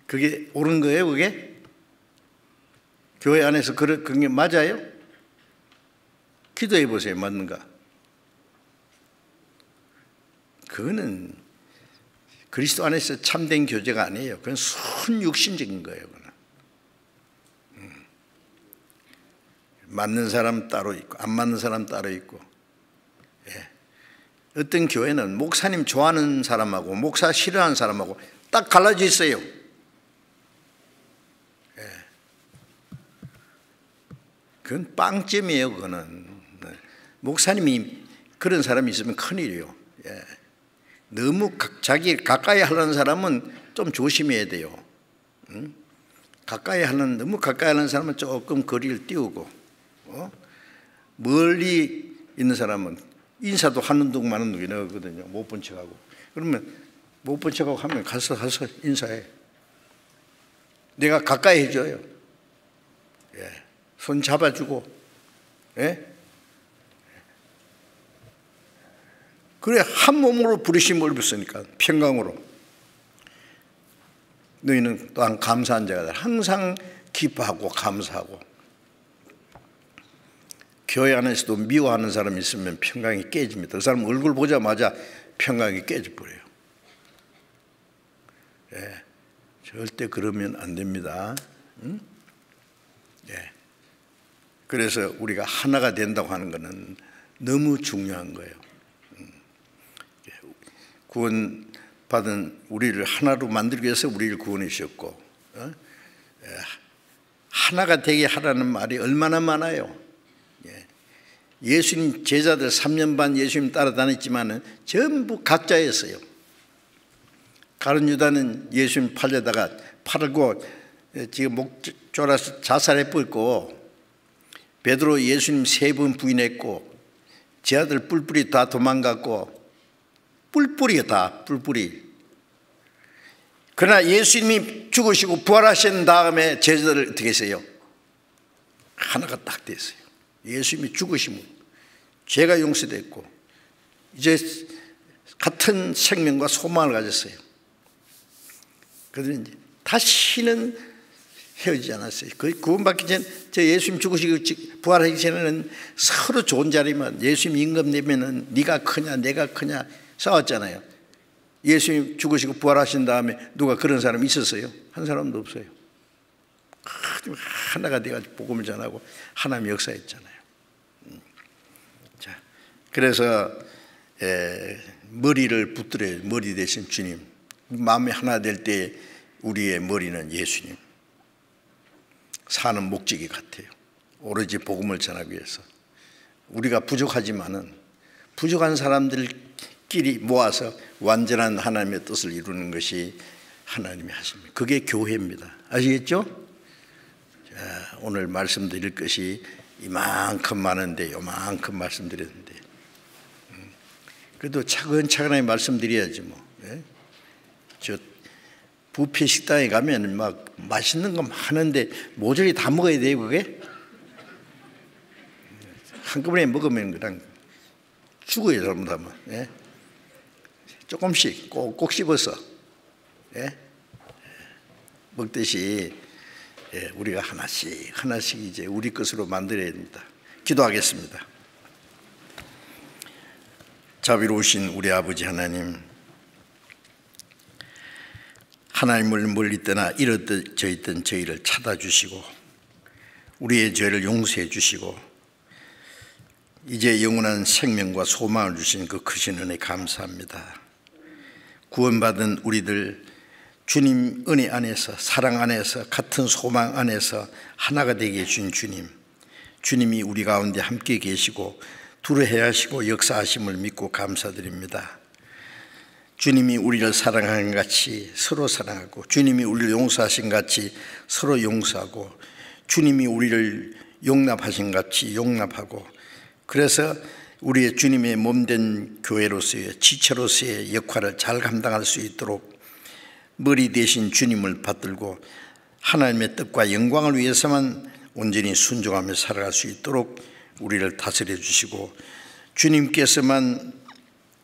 그게 옳은 거예요, 그게? 교회 안에서 그게 맞아요? 기도해 보세요, 맞는가? 그거는 그리스도 안에서 참된 교제가 아니에요. 그건 순육신적인 거예요. 그건. 맞는 사람 따로 있고 안 맞는 사람 따로 있고. 어떤 교회는 목사님 좋아하는 사람하고 목사 싫어하는 사람하고 딱 갈라져 있어요. 그건 빵점이에요. 그거는 목사님이 그런 사람이 있으면 큰일이에요. 예. 너무 자기 가까이 하려는 사람은 좀 조심해야 돼요. 응? 너무 가까이 하는 사람은 조금 거리를 띄우고, 멀리 있는 사람은 인사도 하는 둥 마는 둥이 나거든요. 못 본 척하고. 그러면 못 본 척하고 하면 가서 인사해. 내가 가까이 해줘요. 예. 손 잡아주고, 예? 그래, 한 몸으로 부르심을 입었으니까, 평강으로. 너희는 또한 감사한 자가 되라. 항상 기뻐하고 감사하고. 교회 안에서도 미워하는 사람이 있으면 평강이 깨집니다. 그 사람 얼굴 보자마자 평강이 깨져버려요. 예, 절대 그러면 안 됩니다. 응? 예. 그래서 우리가 하나가 된다고 하는 것은 너무 중요한 거예요. 구원받은 우리를 하나로 만들기 위해서 우리를 구원해 주셨고, 하나가 되게 하라는 말이 얼마나 많아요. 예수님 제자들 3년 반 예수님 따라다녔지만 전부 각자였어요. 가룟 유다는 예수님 팔려다가 팔고 지금 목 졸아서 자살해 버렸고, 베드로 예수님 3번 부인했고, 제 아들 뿔뿔이 다 도망갔고, 뿔뿔이요, 다 뿔뿔이. 그러나 예수님이 죽으시고 부활하신 다음에 제자들 어떻게 했어요? 하나가 딱 됐어요. 예수님이 죽으시면 죄가 용서됐고 이제 같은 생명과 소망을 가졌어요. 그래서 이제 다시는 헤어지지 않았어요. 구원받기 전, 예수님 죽으시고 부활하기 전에는 서로 좋은 자리만, 예수님 임금 내면은 네가 크냐 내가 크냐 싸웠잖아요. 예수님 죽으시고 부활하신 다음에 누가 그런 사람이 있었어요? 한 사람도 없어요. 하나가 돼가지고 복음을 전하고 하나님 역사했잖아요. 자, 그래서 머리를 붙들어요. 머리 대신 주님. 마음이 하나 될 때 우리의 머리는 예수님. 사는 목적이 같아요. 오로지 복음을 전하기 위해서. 우리가 부족하지만은 부족한 사람들끼리 모아서 완전한 하나님의 뜻을 이루는 것이 하나님이 하십니다. 그게 교회입니다. 아시겠죠? 자, 오늘 말씀드릴 것이 이만큼 많은데 요만큼 말씀드렸는데, 그래도 차근차근하게 말씀드려야지 뭐. 예? 저 뷔페 식당에 가면 막 맛있는 거 많은데 모조리 다 먹어야 돼요, 그게? 한꺼번에 먹으면 그냥 죽어요, 잘못하면. 예? 조금씩 꼭꼭 씹어서, 예? 먹듯이, 예, 우리가 하나씩 이제 우리 것으로 만들어야 됩니다. 기도하겠습니다. 자비로우신 우리 아버지 하나님, 하나님을 멀리 떠나 잃어져 있던 저희를 찾아주시고 우리의 죄를 용서해 주시고 이제 영원한 생명과 소망을 주신 그 크신 은혜 감사합니다. 구원받은 우리들 주님 은혜 안에서, 사랑 안에서, 같은 소망 안에서 하나가 되게 해주신 주님, 주님이 우리 가운데 함께 계시고 두루해하시고 역사하심을 믿고 감사드립니다. 주님이 우리를 사랑하는 같이 서로 사랑하고, 주님이 우리를 용서하신 같이 서로 용서하고, 주님이 우리를 용납하신 같이 용납하고, 그래서 우리의 주님의 몸된 교회로서의 지체로서의 역할을 잘 감당할 수 있도록 머리 대신 주님을 받들고 하나님의 뜻과 영광을 위해서만 온전히 순종하며 살아갈 수 있도록 우리를 다스려 주시고, 주님께서만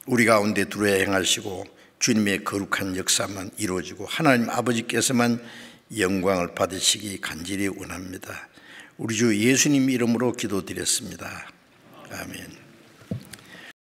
우리 가운데 들어야 행하시고 주님의 거룩한 역사만 이루어지고 하나님 아버지께서만 영광을 받으시기 간절히 원합니다. 우리 주 예수님 이름으로 기도드렸습니다. 아멘.